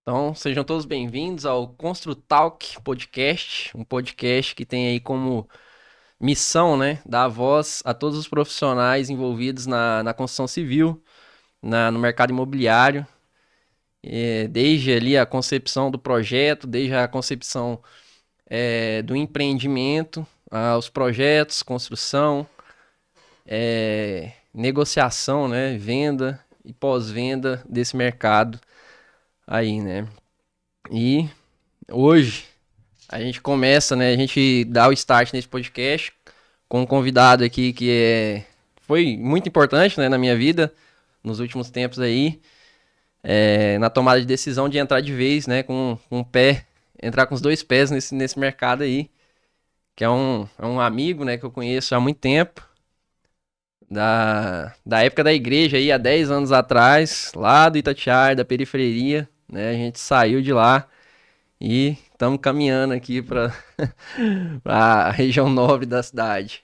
Então, sejam todos bem-vindos ao Construtalk Podcast, um podcast que tem aí como missão, né, dar voz a todos os profissionais envolvidos na construção civil, no mercado imobiliário, desde ali a concepção do projeto, desde a concepção do empreendimento, aos projetos, construção, negociação, né, venda e pós-venda desse mercado aí, né. E hoje a gente começa, né? A gente dá o start nesse podcast com um convidado aqui foi muito importante, né, na minha vida nos últimos tempos aí, na tomada de decisão de entrar de vez, né, com o pé, entrar com os dois pés nesse mercado aí, que é um amigo, né, que eu conheço há muito tempo, da época da igreja aí, há 10 anos atrás, lá do Itatiaia, da periferia, né? A gente saiu de lá e estamos caminhando aqui para a região nobre da cidade.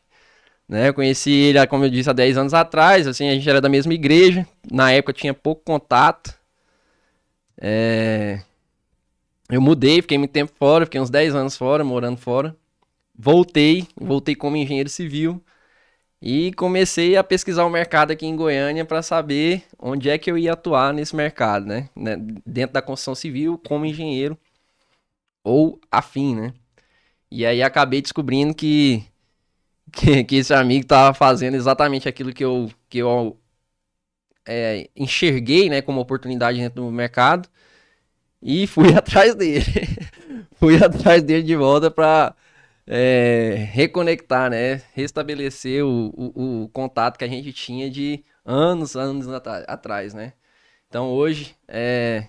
Né, eu conheci ele, como eu disse, há 10 anos atrás, assim, a gente era da mesma igreja, na época tinha pouco contato. Eu mudei, fiquei muito tempo fora, fiquei uns 10 anos fora, morando fora. Voltei como engenheiro civil e comecei a pesquisar o mercado aqui em Goiânia para saber onde é que eu ia atuar nesse mercado, né? Dentro da construção civil, como engenheiro ou afim, né? E aí acabei descobrindo que esse amigo tava fazendo exatamente aquilo que eu enxerguei, né, como oportunidade dentro do mercado e fui atrás dele. Fui atrás dele de volta para reconectar, né, restabelecer o contato que a gente tinha de anos atrás, né. Então hoje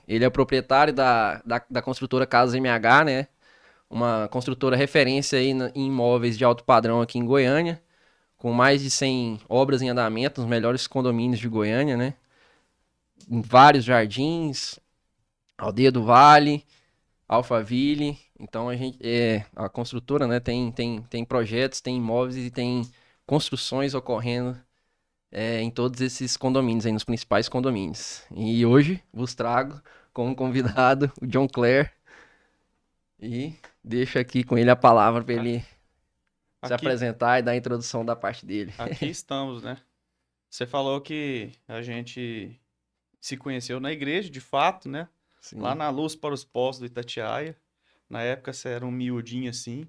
ele é proprietário da construtora Casas MH, né, uma construtora referência aí em imóveis de alto padrão aqui em Goiânia, com mais de 100 obras em andamento, nos melhores condomínios de Goiânia, né? Em vários jardins, Aldeia do Vale, Alphaville. Então a construtora, né, tem projetos, tem imóveis e tem construções ocorrendo em todos esses condomínios, aí nos principais condomínios. E hoje vos trago como convidado o John Clare e deixo aqui com ele a palavra para A- ele se Aqui, apresentar e dar a introdução da parte dele. aqui estamos, né? Você falou que a gente se conheceu na igreja, de fato, né? Lá Sim. na Luz para os Postos do Itatiaia. Na época você era um miudinho assim.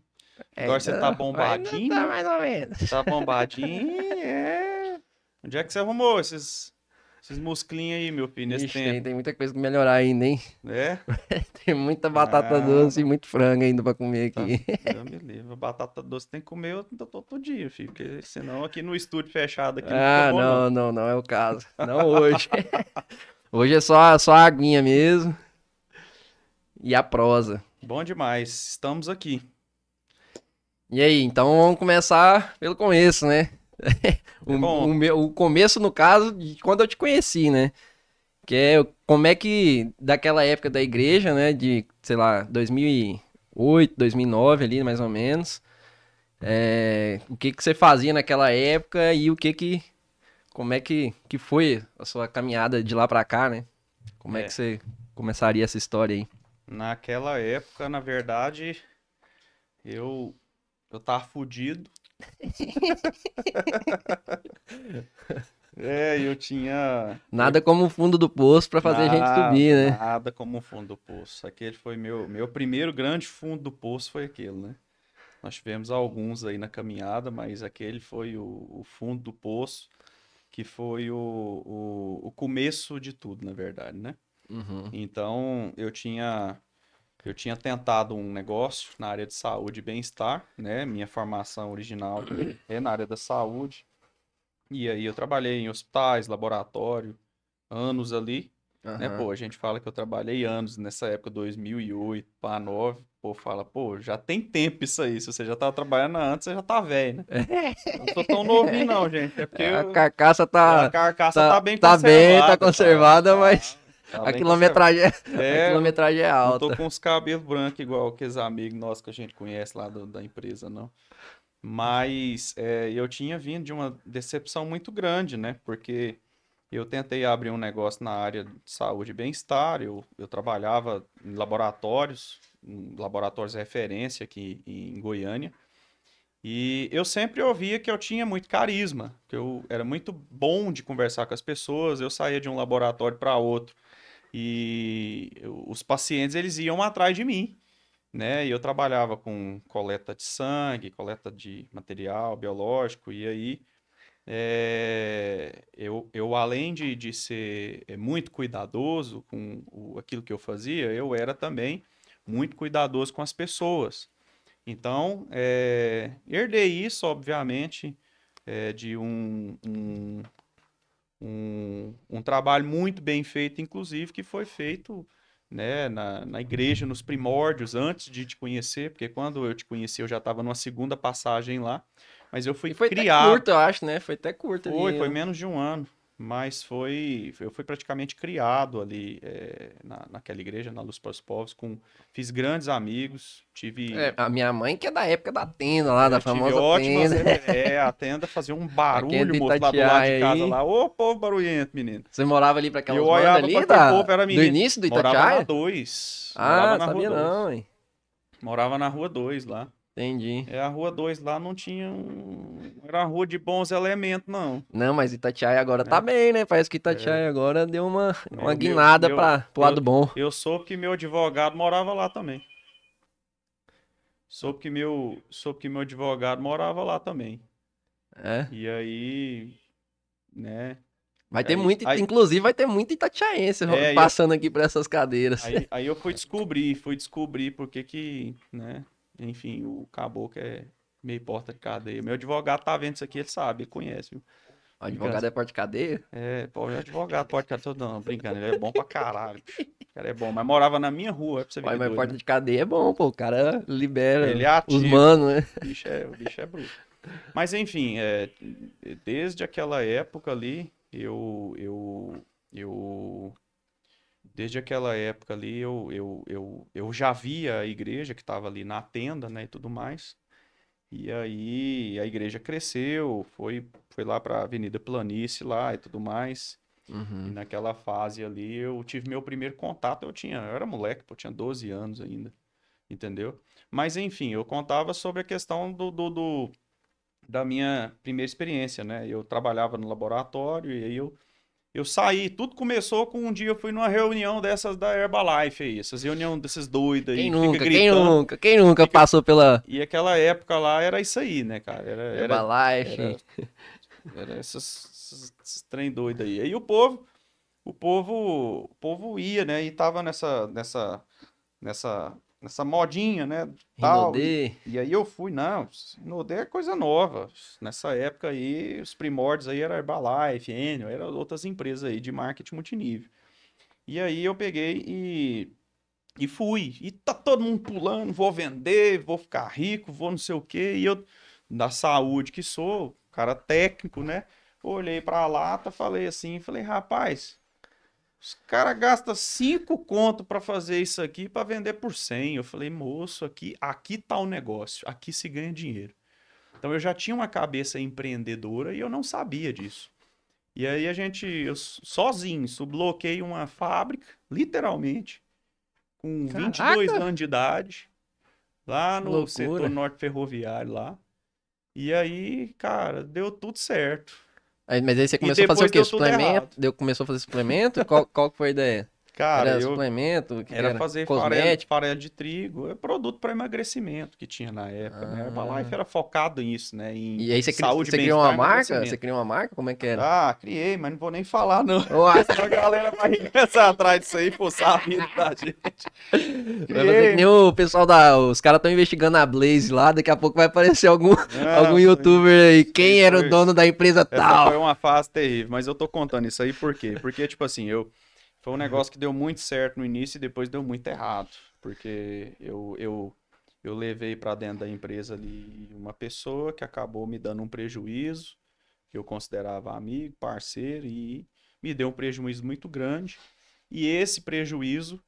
Agora você tá Ainda bombadinho, tá né? mais ou menos. Tá bombadinho, é. Onde é que você arrumou esses musclinhos aí, meu filho, nesse Ixi, tempo? tem muita coisa pra melhorar ainda, hein? Né? Tem muita batata doce e Nada. muito frango ainda pra comer Tá, aqui. Deus me livre. Batata doce tem que comer todo dia, filho. Porque senão aqui no estúdio fechado aqui não fica Ah, bom, não. não é o caso. Não hoje. Hoje é só a aguinha mesmo e a prosa. Bom demais. Estamos aqui. E aí, então vamos começar pelo começo, né? É bom. O começo, no caso, de quando eu te conheci, né? Que é como é que, daquela época da igreja, né? De, sei lá, 2008, 2009 ali, mais ou menos. O que que você fazia naquela época e como é que foi a sua caminhada de lá pra cá, né? Como é que É, você começaria essa história aí? naquela época, na verdade, eu eu tava fudido. Eu tinha eu Nada como o fundo do poço pra fazer a gente subir, né? nada como o fundo do poço. Aquele foi meu primeiro grande fundo do poço foi aquele, né? Nós tivemos alguns aí na caminhada, mas aquele foi o fundo do poço, que foi o começo de tudo, na verdade, né? Uhum. Então, eu tinha tentado um negócio na área de saúde e bem-estar, né? Minha formação original é na área da saúde. E aí eu trabalhei em hospitais, laboratório, anos ali, né? Aham. Pô, a gente fala que eu trabalhei anos nessa época, 2008 para 9. Pô, fala, pô, já tem tempo isso aí. Se você já tava trabalhando antes, você já tá velho, né? Eu não sou tão novinho não, gente. É porque A carcaça a carcaça tá bem tá bem, tá conservada, conservada, mas tá a bem conservada. quilometragem, a É, eu não, quilometragem é não tô alta. com os cabelos brancos igual aqueles amigos nossos que a gente conhece lá da empresa, não. Mas eu tinha vindo de uma decepção muito grande, né? Porque Eu tentei abrir um negócio na área de saúde e bem-estar. Eu trabalhava em laboratórios de referência aqui em Goiânia. E eu sempre ouvia que eu tinha muito carisma, que eu era muito bom de conversar com as pessoas. Eu saía de um laboratório para outro e os pacientes eles iam atrás de mim, né? E eu trabalhava com coleta de sangue, coleta de material biológico, e aí eu além de ser muito cuidadoso com aquilo que eu fazia, eu era também muito cuidadoso com as pessoas. Então, herdei isso, obviamente, de um trabalho muito bem feito, inclusive, que foi feito, né, na igreja, nos primórdios, antes de te conhecer, porque quando eu te conheci eu já estava numa segunda passagem lá, mas eu fui E foi até criado. curto, eu acho, né? Foi até curto ali. Foi menos de um ano, mas eu fui praticamente criado ali naquela igreja, na Luz para os Povos, fiz grandes amigos, É, a minha mãe que é da época da tenda lá, da tive famosa ótimas, tenda. a tenda fazia um Pra quem é barulho, de moço, lá do lado de Itatiaia casa, aí. lá, ô povo barulhento, menino. Você morava ali pra E eu aquelas bandas olhava para ali aquele povo, era do menino, início do morava na Itatiaia? 2, morava Ah, na rua sabia 2, não, hein? morava na rua 2 lá. Entendi. A rua 2 lá não tinha era uma rua de bons elementos, não, Não, mas Itatiaia agora tá né? bem, né? Parece que Itatiaia agora deu uma Meu, guinada pro lado bom. eu soube que meu advogado morava lá também. Soube que meu advogado morava lá também. É. E aí, né? Vai ter Aí, muito, aí, inclusive vai ter muito itatiaense é, eu, passando aqui por essas cadeiras. aí eu fui descobrir porque que, né? Enfim, o caboclo é meio porta de cadeia. Meu advogado tá vendo isso aqui, ele sabe, ele conhece, viu? O Brincando. advogado é porta-cadeia? Pô, o advogado pode ficar todo não, brincando, ele é bom pra caralho. O cara é bom, mas morava na minha rua, é pra você ver Olha, que mas doido, porta né? de cadeia é bom, pô. O cara Ele libera é os ativo, manos, né? o bicho é bruto. Mas enfim, desde aquela época ali, eu desde aquela época ali, eu já via a igreja que estava ali na tenda, né, e tudo mais. E aí a igreja cresceu, foi lá para a Avenida Planície lá e tudo mais. E Uhum. naquela fase ali eu tive meu primeiro contato, eu era moleque, pô, eu tinha 12 anos ainda, entendeu? Mas enfim, eu contava sobre a questão da minha primeira experiência, né? Eu trabalhava no laboratório e aí eu saí. Tudo começou com um dia eu fui numa reunião dessas da Herbalife aí, essas reuniões desses doidos aí Quem que fica nunca, quem gritando. nunca, quem nunca Fica... passou pela E aquela época lá era isso aí, né, cara? Herbalife? Era esses trem doido aí. Aí o povo ia, né? E tava nessa modinha, né? Tal. Rinodê? E aí eu fui, não, Sinodê é coisa nova. Nessa época aí, os primórdios aí era Herbalife, Enel, eram outras empresas aí de marketing multinível. E aí eu peguei e fui. E tá todo mundo pulando, vou vender, vou ficar rico, vou não sei o quê. E eu, da saúde que sou, cara técnico, né? Olhei pra lata, falei assim, falei, rapaz, os caras gastam 5 conto pra fazer isso aqui pra vender por 100. Eu falei, moço, aqui tá o negócio, aqui se ganha dinheiro. Então eu já tinha uma cabeça empreendedora e eu não sabia disso. E aí eu sozinho, subloquei uma fábrica, literalmente, com 22 Caraca, anos de idade, lá que no setor loucura. norte ferroviário lá. E aí, cara, deu tudo certo. Mas aí você E começou a fazer o depois quê? deu tudo Suplemento? errado. Começou a fazer suplemento? Qual que foi a ideia? Cara, Era suplemento? O que que era era? fazer Cosmético? farelo de trigo, é produto para emagrecimento que tinha na época, né? A Herbalife Ah. era focado nisso, né? Em E aí saúde, você criou uma bem-estar e marca? Você emagrecimento. criou uma marca? Como é que era? Ah, criei, mas não vou nem falar, não. Uai, Senão a galera vai começar atrás disso aí, forçar a vida da gente. vai fazer que nem Criei. o pessoal da. Os caras estão investigando a Blaze lá, daqui a pouco vai aparecer algum Não, youtuber aí. isso aí Quem era o dono da empresa essa foi tal? uma fase terrível, mas eu tô contando isso aí por quê? Porque, tipo assim, foi um negócio que deu muito certo no início e depois deu muito errado. Porque eu levei pra dentro da empresa ali uma pessoa que acabou me dando um prejuízo, que eu considerava amigo, parceiro, e me deu um prejuízo muito grande. E esse prejuízo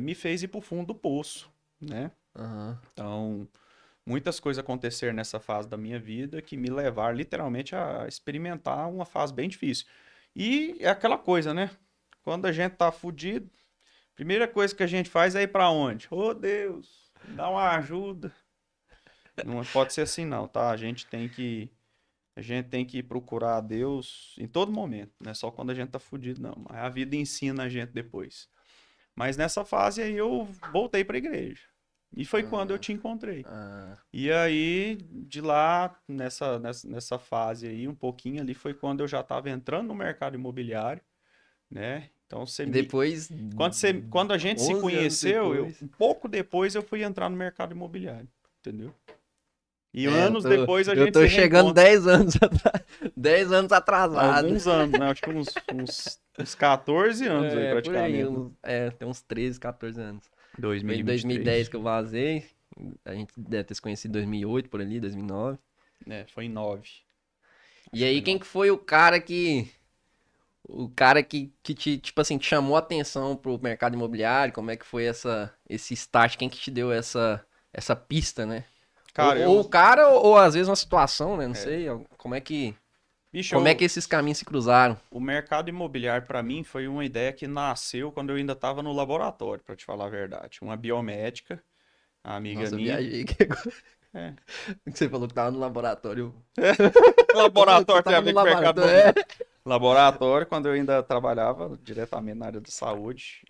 me fez ir pro fundo do poço, né? Aham. Então, muitas coisas aconteceram nessa fase da minha vida que me levaram literalmente a experimentar uma fase bem difícil. E é aquela coisa, né? Quando a gente tá fudido, primeira coisa que a gente faz é ir pra onde? Ô Deus, dá uma ajuda. Não pode ser assim não, tá? A gente tem que procurar a Deus em todo momento, não é só quando a gente tá fudido, não. Mas a vida ensina a gente depois. Mas nessa fase aí eu voltei pra igreja. E foi quando eu te encontrei. Ah, E aí, de lá, nessa fase aí, um pouquinho ali, foi quando eu já estava entrando no mercado imobiliário, né? Então, e depois, quando a gente se 11 anos conheceu, depois. um pouco depois eu fui entrar no mercado imobiliário, entendeu? E É, anos depois a eu gente tô se chegando reencontra. 10 anos atrás. 10 anos atrasado. Alguns anos, né? Acho que uns 14 anos aí, Por aí, praticamente, né? tem uns 13, 14 anos. Foi em 2010 2023. que eu vazei. A gente deve ter se conhecido em 2008, por ali, 2009. É, foi em 9. E Acho que aí, foi quem 9. que foi o cara que... O cara que te, tipo assim, te chamou a atenção pro mercado imobiliário? Como é que foi esse start? Quem que te deu essa pista, né? Cara, Ou o cara, ou às vezes uma situação, né? Não É, sei. bicho, Como é que esses caminhos se cruzaram? o mercado imobiliário, para mim, foi uma ideia que nasceu quando eu ainda estava no laboratório, para te falar a verdade. Uma biomédica, a amiga Nossa, eu minha. viajei aqui agora. É. Você falou que tava no laboratório. Você Laboratório tem a tava no ver com mercado laboratório, imobiliário. Laboratório, quando eu ainda trabalhava diretamente na área da saúde.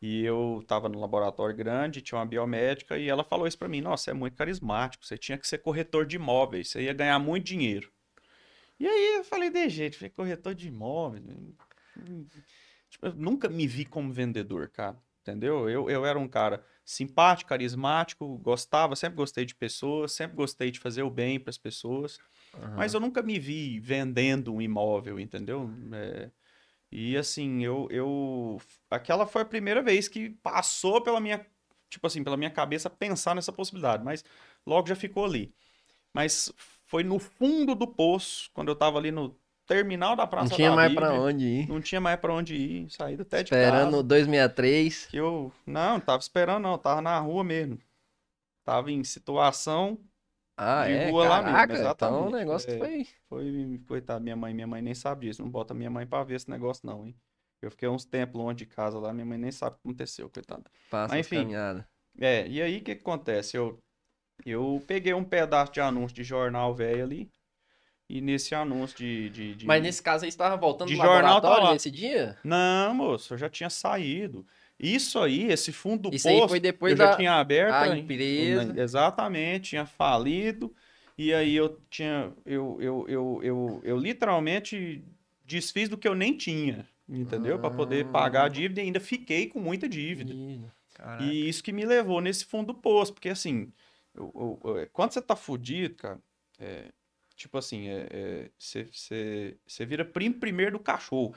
E eu estava no laboratório grande, tinha uma biomédica, e ela falou isso para mim: Nossa, você é muito carismático, você tinha que ser corretor de imóveis, você ia ganhar muito dinheiro. E aí eu falei, de jeito, falei, corretor de imóveis. Tipo, eu nunca me vi como vendedor, cara. Entendeu? Eu era um cara simpático, carismático, gostava, sempre gostei de pessoas, sempre gostei de fazer o bem para as pessoas, mas Aham. eu nunca me vi vendendo um imóvel, entendeu? E assim, aquela foi a primeira vez que passou pela minha, tipo assim, pela minha cabeça pensar nessa possibilidade, mas logo já ficou ali. Mas foi no fundo do poço, quando eu tava ali no terminal da Não Praça tinha da mais pra Bíblia, onde ir. não tinha mais para onde ir, saído até de Esperando o casa, 263. que eu não tava esperando não, tava na rua mesmo. Tava em situação Ah, de é? rua lá mesmo, Caraca, então o exatamente. negócio foi. Foi, coitado, minha mãe nem sabe disso, não bota minha mãe pra ver esse negócio não, hein. Eu fiquei uns tempos longe de casa lá, minha mãe nem sabe o que aconteceu, coitado. Passa Mas as enfim, caminhadas. e aí o que que acontece? Eu peguei um pedaço de anúncio de jornal velho ali, e nesse anúncio Mas nesse caso aí, você estava voltando de do jornal tá laboratório lá. nesse dia? Não, moço, eu já tinha saído. Isso aí, esse fundo do Isso aí foi poço, eu depois já da tinha aberto, a né? empresa. Exatamente, tinha falido, e aí eu tinha, eu literalmente desfiz do que eu nem tinha, entendeu? Para poder pagar a Ah, dívida e ainda fiquei com muita dívida. caraca. E isso que me levou nesse fundo do poço, porque assim, quando você tá fudido, cara, é, tipo assim, você vira primo primeiro do cachorro.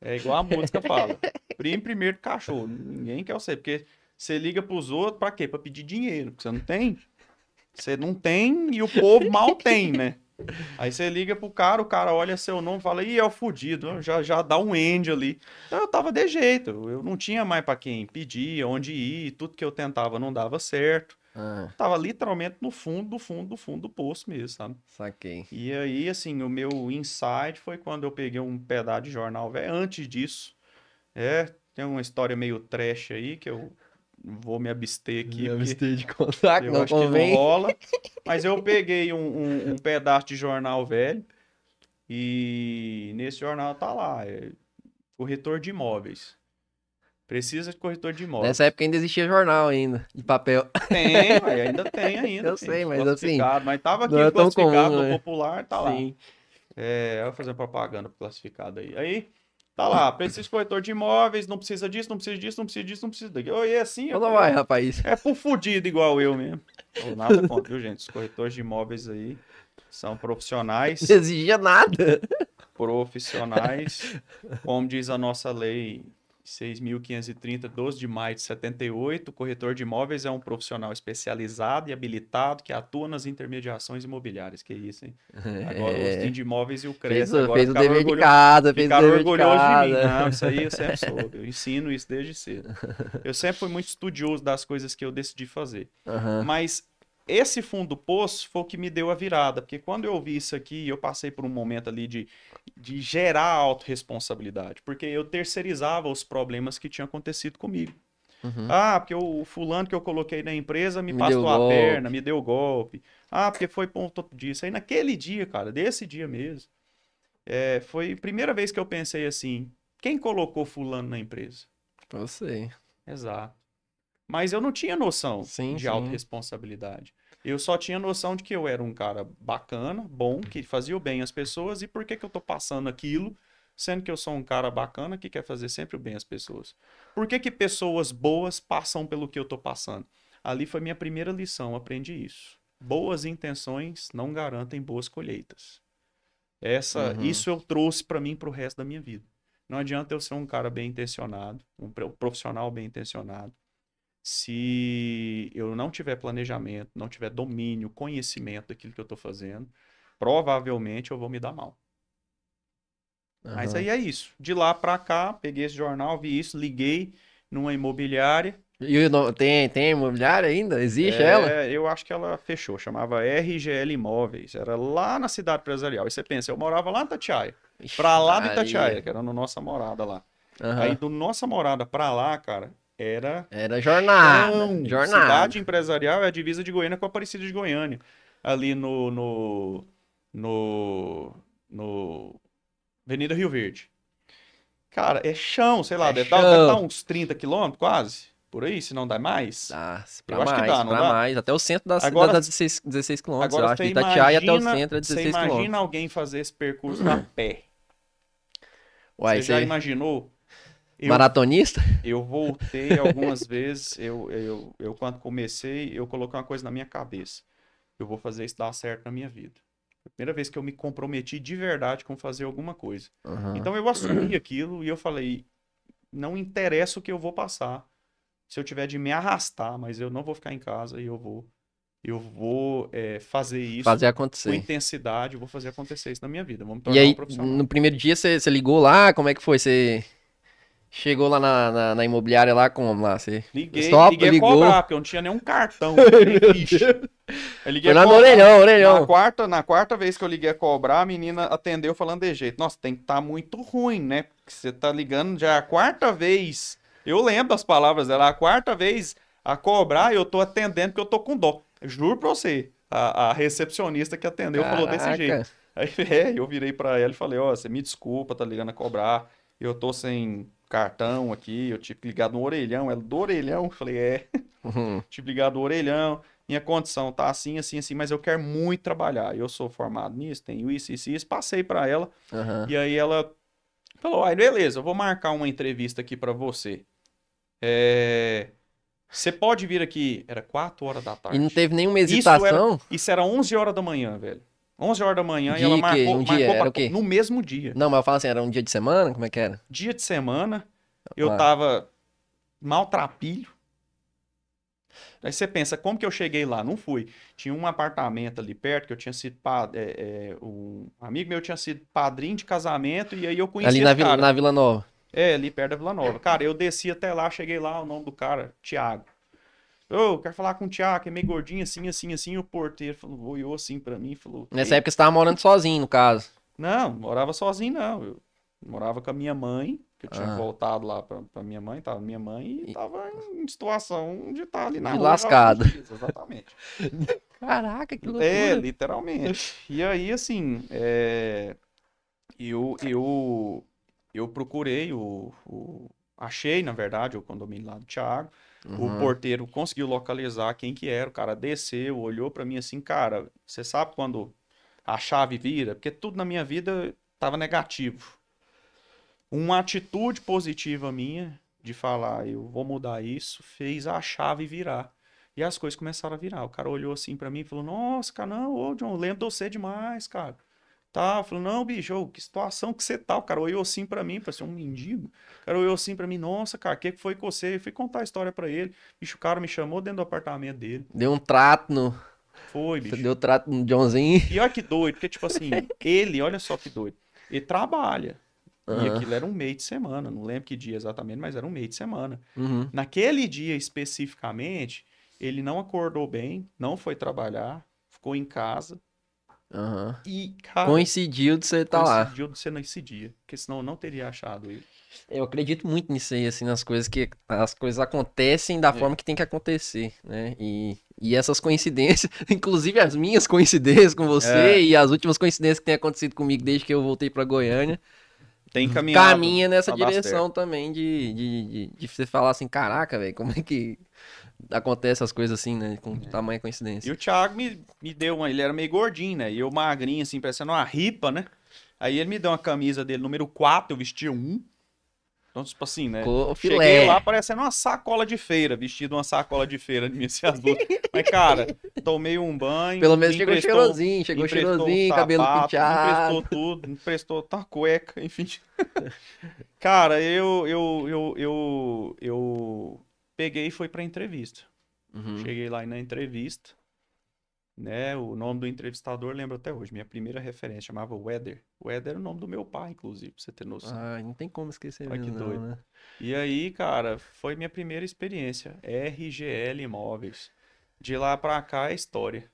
É igual a música fala. Primo primeiro do cachorro. Ninguém quer você, porque você liga pros outros pra quê? Pra pedir dinheiro. Porque você não tem. Você não tem e o povo mal tem, né? Aí você liga pro cara, o cara olha seu nome e fala, ih, é o fudido, já dá um end ali. Então eu tava de jeito, eu não tinha mais pra quem pedir, onde ir, tudo que eu tentava não dava certo. Ah, Tava literalmente no fundo do fundo do fundo do poço mesmo, sabe? saquei. E aí, assim, o meu insight foi quando eu peguei um pedaço de jornal velho. Antes disso, tem uma história meio trash aí que eu vou me abster aqui, Me porque abstei de contar, que eu não acho que não convém. rola. Mas eu peguei um pedaço de jornal velho e nesse jornal tá lá, corretor de imóveis. Precisa de corretor de Nessa imóveis. época ainda existia jornal ainda, de papel. Tem, ué, ainda tem ainda, Eu tem, sei, mas assim, classificado. Mas tava não aqui é no tão classificado, comum, no né? popular, tá lá. Sim. Eu vou fazer propaganda pro classificado aí. Aí, tá lá, precisa de corretor de imóveis, não precisa disso, não precisa disso, não precisa disso, não precisa daquilo. E assim, Então vai, rapaz. é por fudido igual eu mesmo. Ou nada contra, viu, gente? Os corretores de imóveis aí são Não profissionais, exigia nada. como diz a nossa lei 6.530, 12 de maio de 78, o corretor de imóveis é um profissional especializado e habilitado que atua nas intermediações imobiliárias. Que isso, hein? Agora o É, Sindimóveis e o fez, Cresce agora fez o dever de casa, fez o ficaram dever de orgulhosos de mim. casa. Não, isso aí eu sempre soube. Eu ensino isso desde cedo. Eu sempre fui muito estudioso das coisas que eu decidi fazer. Aham. Mas esse fundo do poço foi o que me deu a virada, porque quando eu vi isso aqui, eu passei por um momento ali de gerar autorresponsabilidade, porque eu terceirizava os problemas que tinham acontecido comigo. Uhum. Ah, porque o fulano que eu coloquei na empresa me Me deu passou a perna, golpe. me deu golpe. Ah, porque foi ponto disso. Aí naquele dia, cara, desse dia mesmo, foi a primeira vez que eu pensei assim, quem colocou fulano na empresa? Você. Exato. Mas eu não tinha noção Sim, de sim. autorresponsabilidade. Eu só tinha noção de que eu era um cara bacana, bom, que fazia o bem às pessoas, e por que que eu tô passando aquilo, sendo que eu sou um cara bacana que quer fazer sempre o bem às pessoas? Por que que pessoas boas passam pelo que eu tô passando? Ali foi minha primeira lição, aprendi isso. Boas intenções não garantem boas colheitas. Uhum. Isso eu trouxe para mim pro resto da minha vida. Não adianta eu ser um cara bem intencionado, um profissional bem intencionado, se eu não tiver planejamento, não tiver domínio, conhecimento daquilo que eu estou fazendo, provavelmente eu vou me dar mal. Mas Aham. aí é isso. De lá para cá, peguei esse jornal, vi isso, liguei numa imobiliária. Tem imobiliária ainda? Existe ela? Eu acho que ela fechou, chamava RGL Imóveis. Era lá na cidade empresarial. Aí você pensa, eu morava lá em Itatiaia. Ixi, Pra lá de Itatiaia, Maria. que era no nossa morada lá. Aí Aham. do nossa morada pra lá, cara, era Era jornada. chão. Jornada. Cidade empresarial é a divisa de Goiânia com a Aparecida de Goiânia. Ali no, no Avenida Rio Verde. Cara, é chão, sei lá, É deve dar chão. uns 30 quilômetros quase, por aí, se não dá mais. Dá, Eu acho que dá, não pra dá? mais. Até o centro da cidade Agora, dá 16 quilômetros, eu agora acho. De Itatiaia até o centro é você 16 imagina quilômetros. alguém fazer esse percurso a pé. Uai, Você já você... imaginou? Eu Maratonista? Eu voltei algumas vezes, quando comecei, eu coloquei uma coisa na minha cabeça. Eu vou fazer isso dar certo na minha vida. Primeira vez que eu me comprometi de verdade com fazer alguma coisa. Aham. Então eu assumi aquilo e eu falei, não interessa o que eu vou passar. Se eu tiver de me arrastar, mas eu não vou ficar em casa e eu vou fazer isso Fazer com acontecer. intensidade, eu vou fazer acontecer isso na minha vida. Vou me E tornar um aí, no profissional. primeiro dia, você ligou lá? Como é que foi? Você chegou lá na imobiliária lá, como lá? Você stop, Liguei a ligou. cobrar, porque eu não tinha nenhum cartão, nem Meu ficha. Deus. Eu liguei Foi a lá no cobrar. orelhão, Na orelhão. quarta, na quarta vez que eu liguei a cobrar, a menina atendeu falando de jeito. Nossa, tem que estar muito ruim, né? Porque você tá ligando já a quarta vez. Eu lembro das palavras dela, a quarta vez a cobrar e eu tô atendendo porque eu tô com dó. Juro pra você. A recepcionista que atendeu falou desse jeito. Caraca. Aí eu virei pra ela e falei, ó, você me desculpa, tá ligando a cobrar. Eu tô sem cartão aqui, eu tive que ligar no orelhão. Ela, do orelhão? Eu falei, Uhum. tive ligado no orelhão, minha condição tá assim, assim, assim, mas eu quero muito trabalhar. Eu sou formado nisso, tenho isso, isso, isso. Passei para ela Aham. e aí ela falou: "Ai, beleza, eu vou marcar uma entrevista aqui para você. É, Você pode vir aqui." Era 4 horas da E não tarde. teve nenhuma Isso era, hesitação? isso era 11 horas da manhã, velho. 11 horas da manhã e ela De que? marcou, Um dia? marcou Era o quê? no mesmo dia. Não, mas eu falo assim, era um dia de semana? Como é que era? Dia de semana, eu Lá. tava maltrapilho. Aí você pensa, como que eu cheguei lá? Não fui. Tinha um apartamento ali perto que eu tinha sido. Um amigo meu tinha sido padrinho de casamento e aí eu Ali conheci esse cara. Na Vila Nova. Ali perto da Vila Nova. Cara, eu desci até lá, cheguei lá, o nome do cara, Thiago. Ô, quero falar com o Thiago, que é meio gordinho, assim, assim, assim. O porteiro falou, olhou assim pra mim e falou: Nessa época você tava morando sozinho, no caso. Não, morava sozinho, não. Eu morava com a minha mãe, que eu tinha Ah, voltado lá pra minha mãe, tava minha mãe e tava em situação de estar ali na de rua já há alguns lascado. dias, exatamente. Caraca, que loucura. Literalmente. E aí, assim, eu, eu, eu procurei achei, na verdade, o condomínio lá do Thiago. O Uhum. porteiro conseguiu localizar quem que era. O cara desceu, olhou pra mim assim, cara, você sabe quando a chave vira? Porque tudo na minha vida tava negativo. Uma atitude positiva minha de falar, eu vou mudar isso, fez a chave virar. E as coisas começaram a virar. O cara olhou assim pra mim e falou: Nossa, cara, não, ô John, lembro de você demais, cara. Tá, falou: Não, bicho, ô, que situação que você tá. O cara olhou assim pra mim, parecia um mendigo. O cara olhou assim pra mim: Nossa, cara, o que foi com você? Eu fui contar a história pra ele. Bicho, o cara me chamou dentro do apartamento dele. Deu um trato no. Foi, Você bicho. deu trato no Johnzinho. E olha que doido, porque, tipo assim, olha só que doido. Ele trabalha. E Aham. aquilo era um meio de semana. Não lembro que dia exatamente, mas era um meio de semana. Uhum. Naquele dia especificamente, ele não acordou bem, não foi trabalhar, ficou em casa. Aham. E, cara, Coincidiu de você estar lá. coincidiu de ser nesse dia, porque senão eu não teria achado ele. Eu acredito muito nisso aí, assim, nas coisas que as coisas acontecem da É. forma que tem que acontecer, né? E essas coincidências, inclusive as minhas coincidências com você É. e as últimas coincidências que têm acontecido comigo desde que eu voltei pra Goiânia, Tem caminhado caminha nessa pra dar direção certo. também de você falar assim, caraca, velho, como é que acontece as coisas assim, né? Com tamanha E coincidência. o Thiago me deu uma. Ele era meio gordinho, né? E eu magrinho, assim, parecendo uma ripa, né? Aí ele me deu uma camisa dele, número 4, eu vestia um. Então, tipo assim, né? Ficou Cheguei lá filé. parecendo uma sacola de feira, vestido uma sacola de feira de minhas as duas. Mas, cara, tomei um banho, Pelo menos me emprestou, chegou emprestou o cheirosinho, cabelo sapato, me emprestou penteado. tudo, me emprestou a cueca, enfim. Cara, eu peguei e fui pra entrevista. Uhum. Cheguei lá na entrevista, né? O nome do entrevistador lembro até hoje. Minha primeira referência chamava Weather. Weather era o nome do meu pai, inclusive, pra você ter noção. Ai, não tem como esquecer Olha que mesmo, não, doido. né? E aí, cara, foi minha primeira experiência. RGL Imóveis. De lá pra cá é história.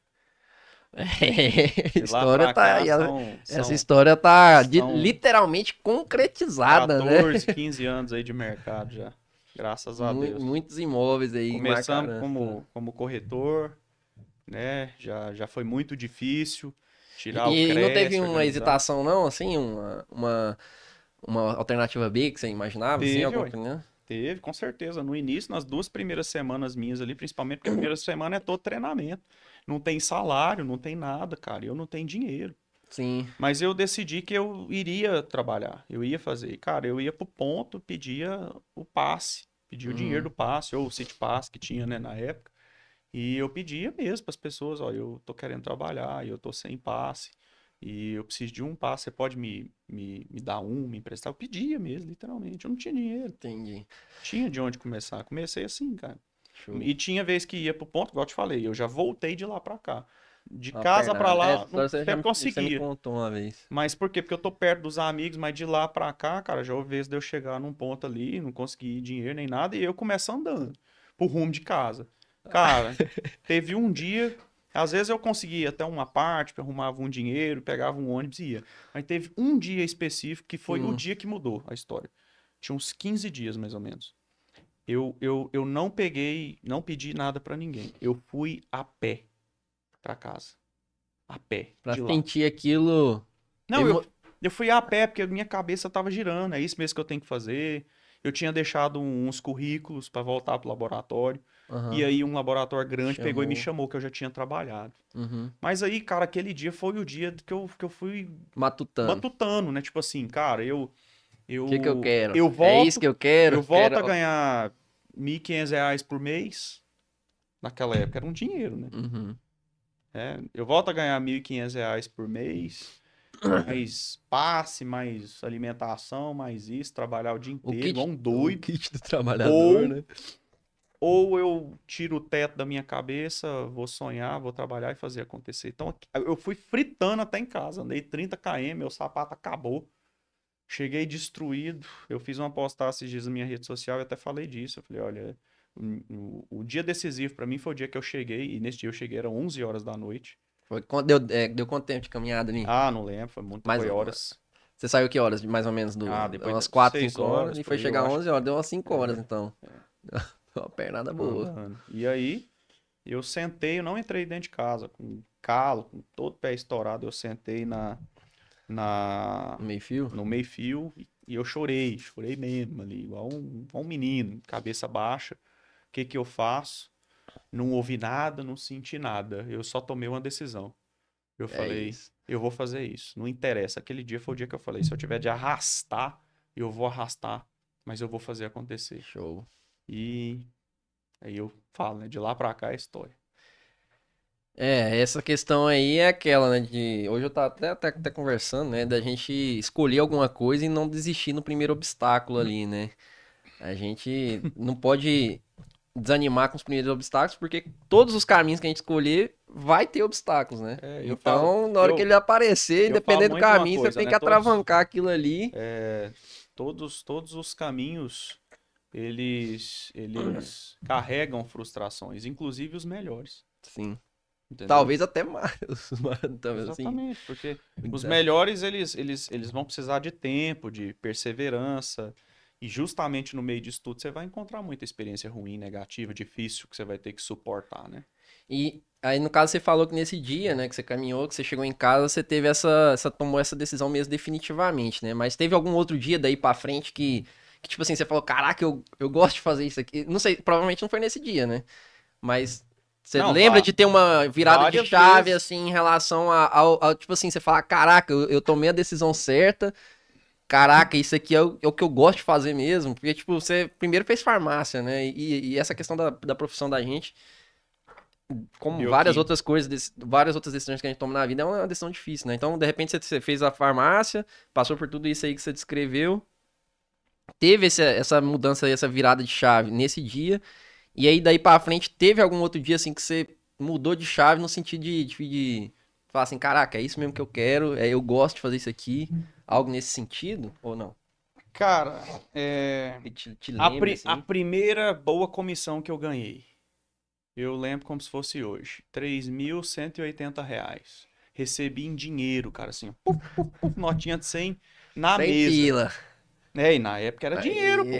A De lá história pra tá cá aí. são, Essa são, história tá são literalmente concretizada, né? 14, 15 anos aí de mercado já. Graças a Deus. Muitos imóveis aí Começamos marcaram. como corretor, né? Já foi muito difícil tirar o E não teve Cresce, uma organizar. hesitação, não? Assim, uma alternativa B que você imaginava? Assim, Teve, alguma ué. coisa, né? Teve, com certeza. No início, nas 2 primeiras semanas minhas ali, principalmente porque a primeira semana é todo treinamento. Não tem salário, não tem nada, cara. Eu não tenho dinheiro. Sim. Mas eu decidi que eu iria trabalhar, eu ia fazer. E, cara, eu ia pro ponto, pedia o passe, pedia o dinheiro Uhum. do passe, ou o City Pass que tinha, né, na época. E eu pedia mesmo para as pessoas, ó, eu tô querendo trabalhar, eu tô sem passe, e eu preciso de um passe, você pode me dar um, me emprestar? Eu pedia mesmo, literalmente, eu não tinha dinheiro, Entendi. tinha de onde começar. Comecei assim, cara. Show. E tinha vez que ia pro ponto, igual eu te falei, eu já voltei de lá para cá. De Uma casa para pernada. Essa lá, não, história sempre você me conseguia. contou uma vez. Mas por quê? Porque eu tô perto dos amigos, mas de lá pra cá, cara, já houve vezes de eu chegar num ponto ali, não conseguir dinheiro nem nada, e eu começo andando pro rumo de casa. Cara, teve um dia, às vezes eu conseguia até uma parte, arrumava um dinheiro, pegava um ônibus e ia. Mas teve um dia específico que foi o Hum. dia que mudou a história. Tinha uns 15 dias, mais ou menos. Eu não peguei, não pedi nada pra ninguém. Eu fui a pé pra casa. A pé, Pra de lá. sentir aquilo. Não, eu fui a pé porque a minha cabeça tava girando. É isso mesmo que eu tenho que fazer. Eu tinha deixado uns currículos para voltar pro laboratório. E Aham. aí um laboratório grande pegou e me Chamou. chamou, que eu já tinha trabalhado. Uhum. Mas aí, cara, aquele dia foi o dia que eu fui Matutando. matutando, né? Tipo assim, cara, O que que eu quero? eu É isso volto, que eu quero? eu volto a Quero. ganhar R$ 1.500 por mês. Naquela época era um dinheiro, né? Uhum. Eu volto a ganhar R$ 1.500 por mês. Mais passe, mais alimentação, mais isso, trabalhar o dia inteiro, igual um O doido. kit do trabalhador, Ou, né? ou eu tiro o teto da minha cabeça, vou sonhar, vou trabalhar e fazer acontecer. Então eu fui fritando até em casa, andei 30 km, meu sapato acabou. Cheguei destruído. Eu fiz uma postagem esses dias na minha rede social e até falei disso. Eu falei, olha, o dia decisivo para mim foi o dia que eu cheguei, e nesse dia eu cheguei, eram 11 horas da noite. Deu quanto tempo de caminhada ali? Ah, não lembro, Mais, foi horas. você saiu que horas, mais ou menos? Depois Umas de 4, 6 5 horas horas, e por foi aí, eu chegar acho. 11 horas. Deu umas 5 horas, É, então. Uma pernada boa. andando. E aí, eu sentei, eu não entrei dentro de casa, com calo, com todo o pé estourado, eu sentei na, Meio-fio? no meio-fio e eu chorei mesmo ali, igual um menino, cabeça baixa. O que que eu faço? Não ouvi nada, não senti nada, eu só tomei uma decisão. Eu É falei, isso. eu vou fazer isso, não interessa. Aquele dia foi o dia que eu falei, se eu tiver de arrastar, eu vou arrastar, mas eu vou fazer acontecer. Show. E aí eu falo, né? De lá pra cá é história. Essa questão aí é aquela, né? Hoje eu tava até conversando, né? Da gente escolher alguma coisa e não desistir no primeiro obstáculo ali, né? A gente não pode desanimar com os primeiros obstáculos, porque todos os caminhos que a gente escolher vai ter obstáculos, né? Eu falo, Então, na hora que eu, ele aparecer, eu falo independente do muito uma caminho, você coisa, tem né? que atravancar aquilo ali. Todos os caminhos, eles carregam frustrações, inclusive os melhores. Sim. Entendeu? Talvez até mais. Talvez, assim, Exatamente, porque os exato. melhores, eles vão precisar de tempo, de perseverança, e justamente no meio disso tudo você vai encontrar muita experiência ruim, negativa, difícil, que você vai ter que suportar, né? E aí, no caso, você falou que nesse dia, né, que você caminhou, que você chegou em casa, você teve tomou essa decisão mesmo definitivamente, né? Mas teve algum outro dia daí pra frente que tipo assim, você falou, caraca, eu gosto de fazer isso aqui. Não sei, provavelmente não foi nesse dia, né? Mas você Não, lembra de ter uma virada de várias chave, vezes. assim, em relação tipo assim, você fala, caraca, eu tomei a decisão certa, caraca, isso aqui é o que eu gosto de fazer mesmo. Porque, tipo, você primeiro fez farmácia, né? E essa questão da profissão da gente, como várias Bioquímico. outras coisas, várias outras decisões que a gente toma na vida, é uma decisão difícil, né? Então, de repente, você fez a farmácia, passou por tudo isso aí que você descreveu, teve essa mudança, essa virada de chave nesse dia, e aí daí pra frente, teve algum outro dia, assim, que você mudou de chave no sentido de falar assim, caraca, é isso mesmo que eu quero, eu gosto de fazer isso aqui, algo nesse sentido, ou não? Cara, Que te lembre, a assim. primeira boa comissão que eu ganhei, eu lembro como se fosse hoje, R$ 3.180. Recebi em dinheiro, cara, assim, ó, puf, puf, puf, notinha de 100 na 100 mesa. pila. E na época era dinheiro, Aí, pô.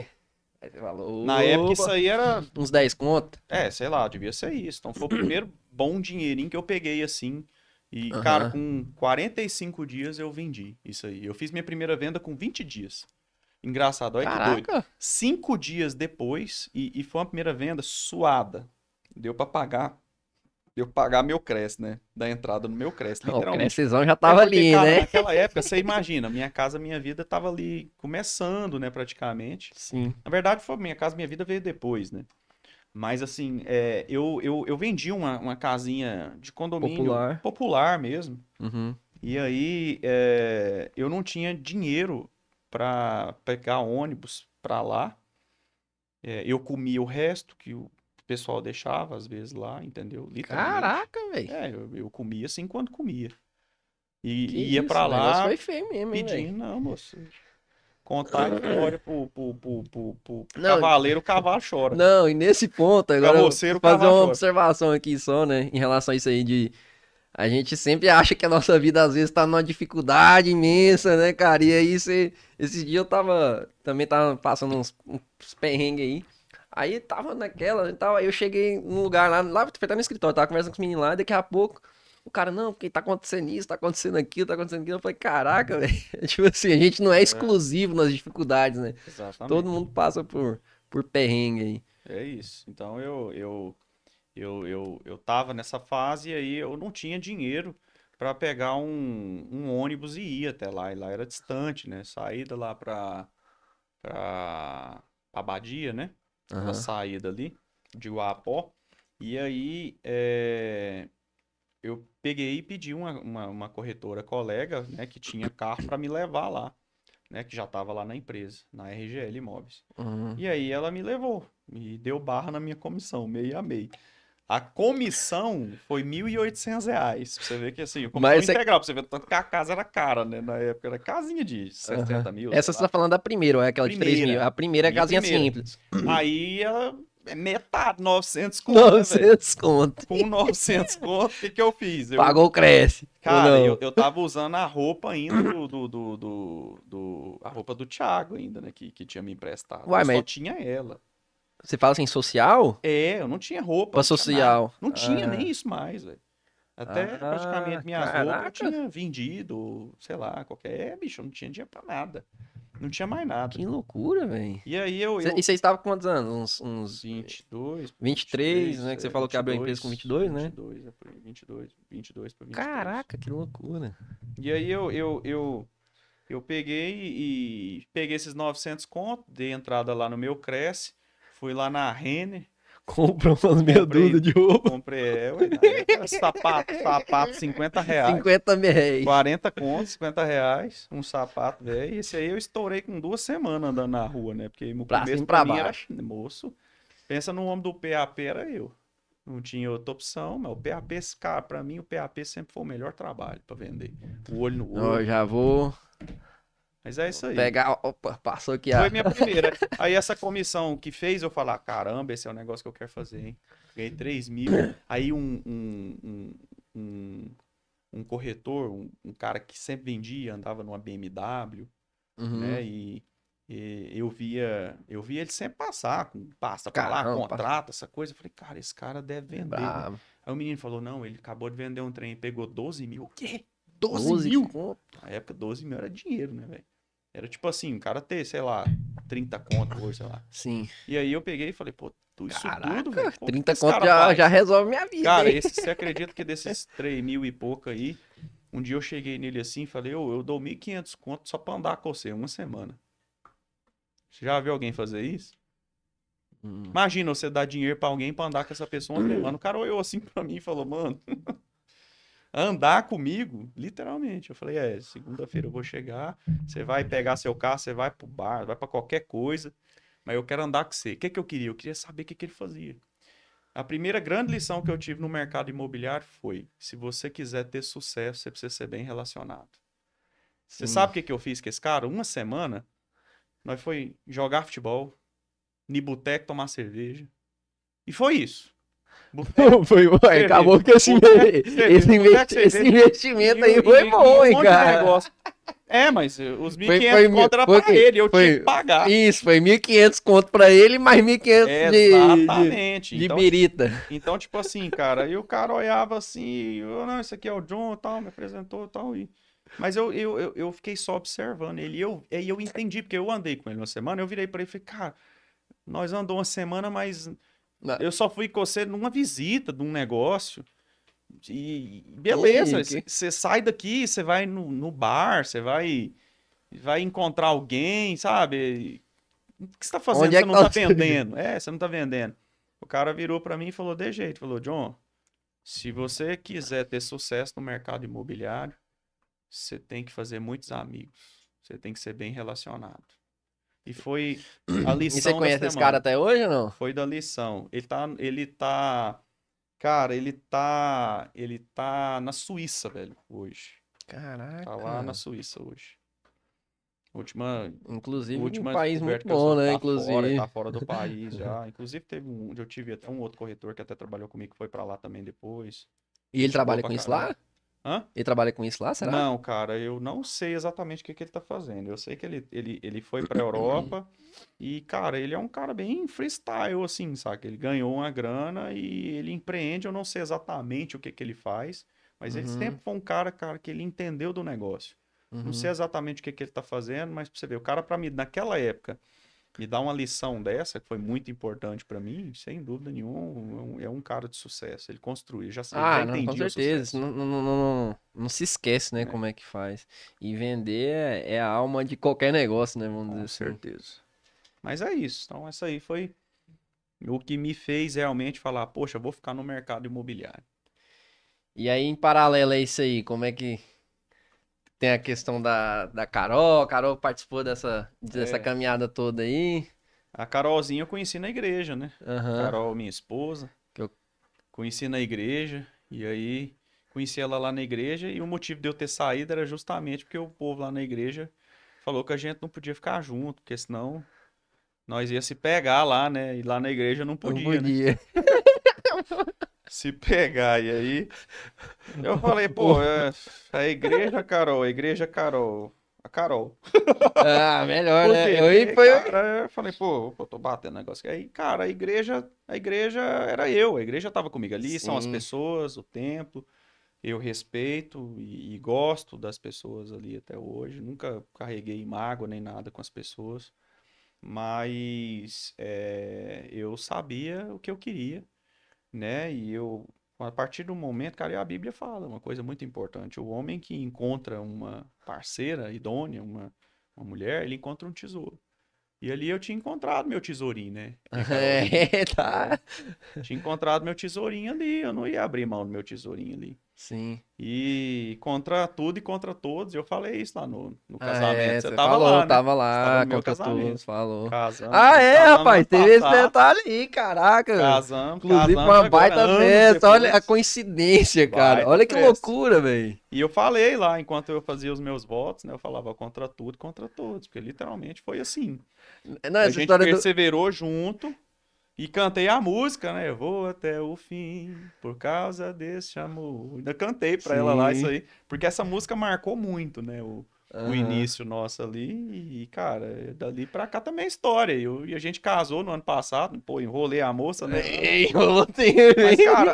aí você falou, Na época isso opa, aí era, uns 10 conto. sei lá, devia ser isso. Então foi o primeiro bom dinheirinho que eu peguei assim. E, cara, Aham. com 45 dias eu vendi isso aí. Eu fiz minha primeira venda com 20 dias. Engraçado, olha que doido. Caraca. 5 dias depois, e foi uma primeira venda suada. Deu pra pagar. Deu pra pagar meu Cresce, né? Da entrada no meu Cresce, O literalmente. Crescezão já É tava porque, ali, cara, né? naquela época, você imagina, minha casa, minha vida tava ali começando, né, praticamente. Sim. Na verdade, foi minha casa, minha vida veio depois, né? Mas assim, eu vendi uma casinha de condomínio Popular. popular mesmo. Uhum. E aí eu não tinha dinheiro para pegar ônibus para lá. Eu comia o resto que o pessoal deixava, às vezes, lá, entendeu? Literalmente. Caraca, velho. Eu comia assim quando comia. Que E ia isso, para o negócio lá foi feio mesmo, hein, velho. pedindo, não, moço. Contar a história pro Não, cavaleiro, o cavalo chora. não, e nesse ponto, agora eu vou Carroceiro, o fazer cavalo uma chora. observação aqui só, né, em relação a isso aí de... A gente sempre acha que a nossa vida às vezes tá numa dificuldade imensa, né, cara? E aí, esses dias eu também tava passando uns perrengues aí. Aí tava naquela e tal, aí eu cheguei num lugar lá foi até no escritório, tava conversando com os meninos lá, e daqui a pouco o cara, não, porque tá acontecendo isso, tá acontecendo aquilo, tá acontecendo aquilo. Eu falei, caraca, velho. Tipo assim, a gente não é É, exclusivo nas dificuldades, né? Todo exatamente. mundo passa por perrengue aí. É isso. Então eu tava nessa fase e aí eu não tinha dinheiro para pegar um ônibus e ir até lá. E lá era distante, né? Saída lá pra Abadia, né? Aquela Aham. saída ali de Uapó. E aí eu peguei e pedi uma corretora colega, né? Que tinha carro para me levar lá, né? Que já estava lá na empresa, na RGL Imóveis. Uhum. E aí ela me levou, me deu barra na minha comissão, meio a meio. A comissão foi R$ 1.800. Pra você ver que assim, comissão Mas você. integral, pra você ver o tanto que a casa era cara, né? Na época era casinha de Aham. 60 mil, sei Essa você tá lá. falando da primeira, ou é aquela de 3 mil? Primeira, A primeira é a minha casinha primeira. simples. Aí ela é metade, 900 conto, né, velho? 900 conto. Com 900 conto, o que que eu fiz? Pagou o Cresce, ou Cara, não? eu tava usando a roupa ainda a roupa do Thiago ainda, né? Que tinha me emprestado. Uai, Eu só mas tinha ela. você fala assim, social? Eu não tinha roupa, Pra não tinha nada. social? Não tinha nem Ah, isso mais, velho. Até praticamente minhas roupas eu caraca, tinha vendido, sei lá, qualquer. Bicho, eu não tinha dinheiro pra nada. Não tinha mais nada. que loucura, velho. E aí E você estava com quantos anos? Uns 22, 23, né? Que você falou que abriu a empresa com 22, 22, né? 22, é por aí, 22 para 23. Caraca, que loucura. E aí eu peguei e peguei esses 900 conto, dei entrada lá no meu Cresce, fui lá na Renner, Comprou umas meia dúzia comprei, de roupa. ué, na época, sapato, R$ 50, 50 mil. 40 contos, R$ 50, um sapato, velho. E esse aí eu estourei com 2 semanas andando na rua, né? Porque o Pra começo cima e pra pra mim era, baixo. moço, pensa no homem do PAP, era eu. Não tinha outra opção, mas o PAP, cara, pra mim o PAP sempre foi o melhor trabalho pra vender. O olho no Ó, olho. já vou. Mas é isso aí. Pegar, opa, passou aqui Foi minha primeira. Aí essa comissão que fez eu falar, caramba, esse é o negócio que eu quero fazer, hein? Ganhei 3 mil. Aí um corretor, um cara que sempre vendia, andava numa BMW, né? Uhum. E eu via ele sempre passar, com pasta pra lá, Caramba, contrato, essa coisa. Eu falei, cara, esse cara deve é vender, né? brabo. Aí o menino falou, não, ele acabou de vender um trem e pegou 12 mil. O quê? 12 12 mil? conto. Na época, 12 mil era dinheiro, né, velho? Era tipo assim, o cara ter, sei lá, 30 conto hoje, sei lá. Sim. E aí eu peguei e falei, pô, isso tudo, Caraca, velho, como que 30 esse conto cara já, faz? já resolve minha vida, Cara, hein? você acredita que desses 3 mil e pouco aí, um dia eu cheguei nele assim e falei, ô, eu dou 1.500 conto só pra andar com você, uma semana. Você já viu alguém fazer isso? Hum. Imagina você dar dinheiro pra alguém pra andar com essa pessoa uma semana. O cara olhou assim pra mim e falou, mano, andar comigo? Literalmente. Eu falei, segunda-feira eu vou chegar, você vai pegar seu carro, você vai pro bar, vai pra qualquer coisa, mas eu quero andar com você. O que que eu queria? Eu queria saber o que que ele fazia. A primeira grande lição que eu tive no mercado imobiliário foi, se você quiser ter sucesso, você precisa ser bem relacionado. Você Sim. sabe o que que eu fiz com esse cara? Uma semana, nós foi jogar futebol, ir boteco tomar cerveja. E foi isso. Boteco, Foi, ué, cerveja. acabou que Boteco, cerveja. Boteco, esse cerveja. investimento aí foi bom, um hein, monte de cara? negócio. Mas os Foi, 1.500 conto era pra ele, eu tinha que foi, pagar. isso, foi 1.500 conto pra ele, mais 1.500 Exatamente. de birita. Então, tipo assim, cara, aí o cara olhava assim, não, esse aqui é o John, tal, me apresentou, tal, mas eu fiquei só observando ele, e eu entendi, porque eu andei com ele uma semana, eu virei pra ele e falei, cara, nós andamos uma semana, mas eu só fui com você numa visita de um negócio, e beleza, você sai daqui, você vai no bar, você vai encontrar alguém, sabe? O que você tá fazendo? Onde é Você que não tá tá vendendo. Você não tá vendendo. O cara virou pra mim e falou de jeito, falou, John, se você quiser ter sucesso no mercado imobiliário, você tem que fazer muitos amigos. Você tem que ser bem relacionado. E foi a E você lição da conhece esse cara semana. até hoje ou não? Foi da lição. Ele tá na Suíça, velho, hoje. Tá lá na Caraca. Suíça hoje. Inclusive um Última país descoberta muito que eu bom, soube, né? tá Inclusive. fora do país já. Inclusive eu tive até um outro corretor que até trabalhou comigo que foi pra lá também depois. E ele Gente boa trabalha pra com isso caramba. lá? Hã? Ele trabalha com isso lá, será? Não, cara, eu não sei exatamente o que que ele tá fazendo. Eu sei que ele foi pra Europa e, cara, ele é um cara bem freestyle, assim, sabe? Ele ganhou uma grana e ele empreende. Eu não sei exatamente o que que ele faz, mas ele Uhum, sempre foi um cara, que ele entendeu do negócio. Não sei uhum. exatamente o que que ele tá fazendo, mas pra você ver, o cara pra mim, naquela época, me dar uma lição dessa, que foi muito importante pra mim, sem dúvida nenhuma, é um cara de sucesso. Ele construiu, ele já Ah, não, com entendia o certeza. Isso sucesso. não se esquece, né, Né? como é que faz. E vender é a alma de qualquer negócio, né, vamos dizer Com assim. certeza. Mas é isso. Então, essa aí foi o que me fez realmente falar, poxa, eu vou ficar no mercado imobiliário. E aí, em paralelo a isso aí, como é que tem a questão da Carol? A Carol participou dessa É, caminhada toda aí. a Carolzinha eu conheci na igreja, né? Aham. Carol, minha esposa, Que eu- conheci na igreja, e aí conheci ela lá na igreja, e o motivo de eu ter saído era justamente porque o povo lá na igreja falou que a gente não podia ficar junto, porque senão nós ia se pegar lá, né? E lá na igreja não Não podia, né? podia. Se pegar, e aí eu falei, pô, a igreja Carol, a Carol. Ah, melhor, Por né? quê? Aí Porque, foi. cara, eu falei, pô, eu tô batendo negócio. Aí, cara, a igreja era eu, a igreja tava comigo ali, são as Sim. pessoas, o templo. Eu respeito e gosto das pessoas ali até hoje. Nunca carreguei mágoa nem nada com as pessoas. Mas eu sabia o que eu queria, né? A partir do momento, cara, e a Bíblia fala uma coisa muito importante. O homem que encontra uma parceira idônea, uma mulher, ele encontra um tesouro. E ali eu tinha encontrado meu tesourinho, né? Que nem Carolzinha. É, tá. Tinha encontrado meu tesourinho ali. Eu não ia abrir mão do meu tesourinho ali. Sim. E contra tudo e contra todos, eu falei isso lá no Ah, casamento. Você você tava falou, lá, né? tava Você tava lá, no meu contra casamento. todos, falou. Casamos, Ah, nós é, casamos rapaz, ano teve esse passado. detalhe aí, caraca. Casamos, Inclusive, foi casamos uma agora, baita anos festa, olha a depois. coincidência, cara. Baita Olha que festa. loucura, velho. E eu falei lá, enquanto eu fazia os meus votos, né? Eu falava contra tudo, contra todos, porque literalmente foi assim. Não, A essa gente história do... perseverou junto e cantei a música, né? Eu vou até o fim por causa desse amor. Ainda cantei pra ela lá isso Sim. aí, porque essa música marcou muito, né? O Aham. início nosso ali. E, cara, dali pra cá também é história. E a gente casou no ano passado, pô, enrolei a moça, né? Ei, ontem, Mas, cara,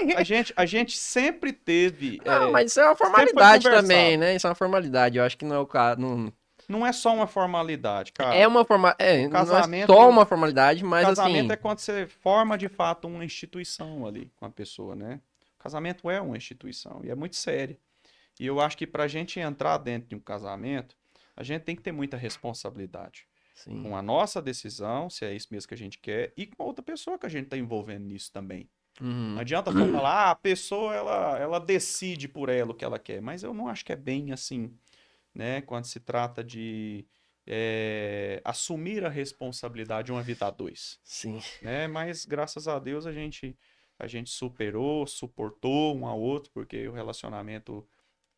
a gente sempre teve. Não, mas isso é uma Sempre foi formalidade também, conversado. né? Isso é uma formalidade. Eu acho que não é o caso. Não... Não é só uma formalidade, É cara. uma forma... O não é casamento, só uma formalidade, o mas casamento é assim. quando você forma de fato uma instituição ali com a pessoa, né? O casamento é uma instituição e é muito sério. E eu acho que pra gente entrar dentro de um casamento, a gente tem que ter muita responsabilidade Sim. com a nossa decisão, se é isso mesmo que a gente quer, e com a outra pessoa que a gente tá envolvendo nisso também. Não Uhum. adianta só falar, a pessoa ela decide por ela o que ela quer, mas eu não acho que é bem assim, né? Quando se trata de assumir a responsabilidade de uma vida a dois, Sim. né? Mas graças a Deus a gente superou, suportou um ao outro, porque o relacionamento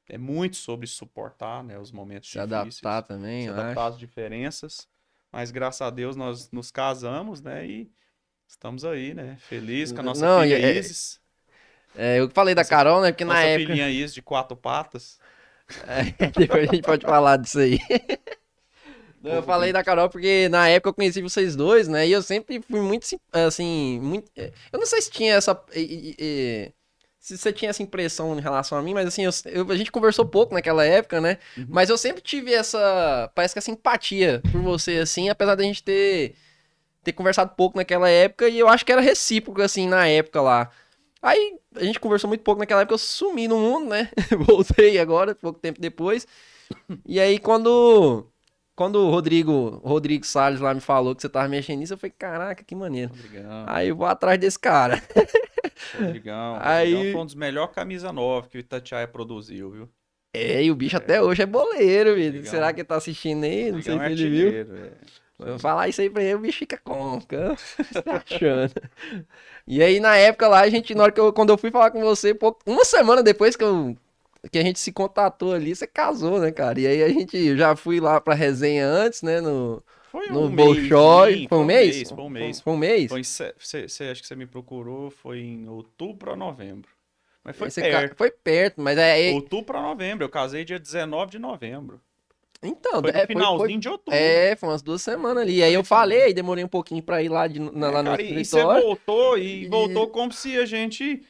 é muito sobre suportar, né? Os momentos Se adaptar difíceis, também, se eu adaptar acho. às diferenças. Mas graças a Deus nós nos casamos, né? E estamos aí, né? Feliz com a nossa Não, filha Isis, eu falei da nossa, Carol, né? Porque na nossa época. filhinha Isis de 4 patas. Depois a gente pode falar disso aí. Não, eu falei da Carol porque na época eu conheci vocês dois, né? E eu sempre fui muito, assim, muito... Eu não sei se tinha essa... se você tinha essa impressão em relação a mim, mas assim, a gente conversou pouco naquela época, né? Uhum. Mas eu sempre tive essa... Parece que essa empatia por você, assim, apesar da gente ter conversado pouco naquela época, e eu acho que era recíproco, assim, na época lá. Aí a gente conversou muito pouco naquela época, eu sumi no mundo, né? Voltei agora, pouco tempo depois. E aí quando o Rodrigo Salles lá me falou que você tava mexendo nisso, eu falei, caraca, que maneiro. Rodrigão, Aí eu vou atrás desse cara. Rodrigão Aí, foi um dos melhores camisa 9 que o Itatiaia produziu, viu? e o bicho até hoje é boleiro, filho. Será Rodrigão, que ele tá assistindo aí? Não sei Rodrigão é se ele viu. artilheiro, é. Vou falar isso aí pra ele, o bicho fica como? O que você tá achando? E aí, na época lá, quando eu fui falar com você, uma semana depois que a gente se contatou ali, você casou, né, cara? E aí eu já fui lá pra resenha antes, né, Foi no um Bolshoi. mêsinho, Foi um foi um mês? mês, foi um mês. Foi um mês? Acho que você me procurou, foi em outubro a novembro. Mas foi Aí perto. foi perto, mas Outubro a novembro, eu casei dia 19 de novembro. então, Foi no finalzinho de outubro. foi umas 2 semanas ali. Aí eu falei, aí demorei um pouquinho pra ir lá, lá no Cara, e você escritório. voltou, e voltou E como se a gente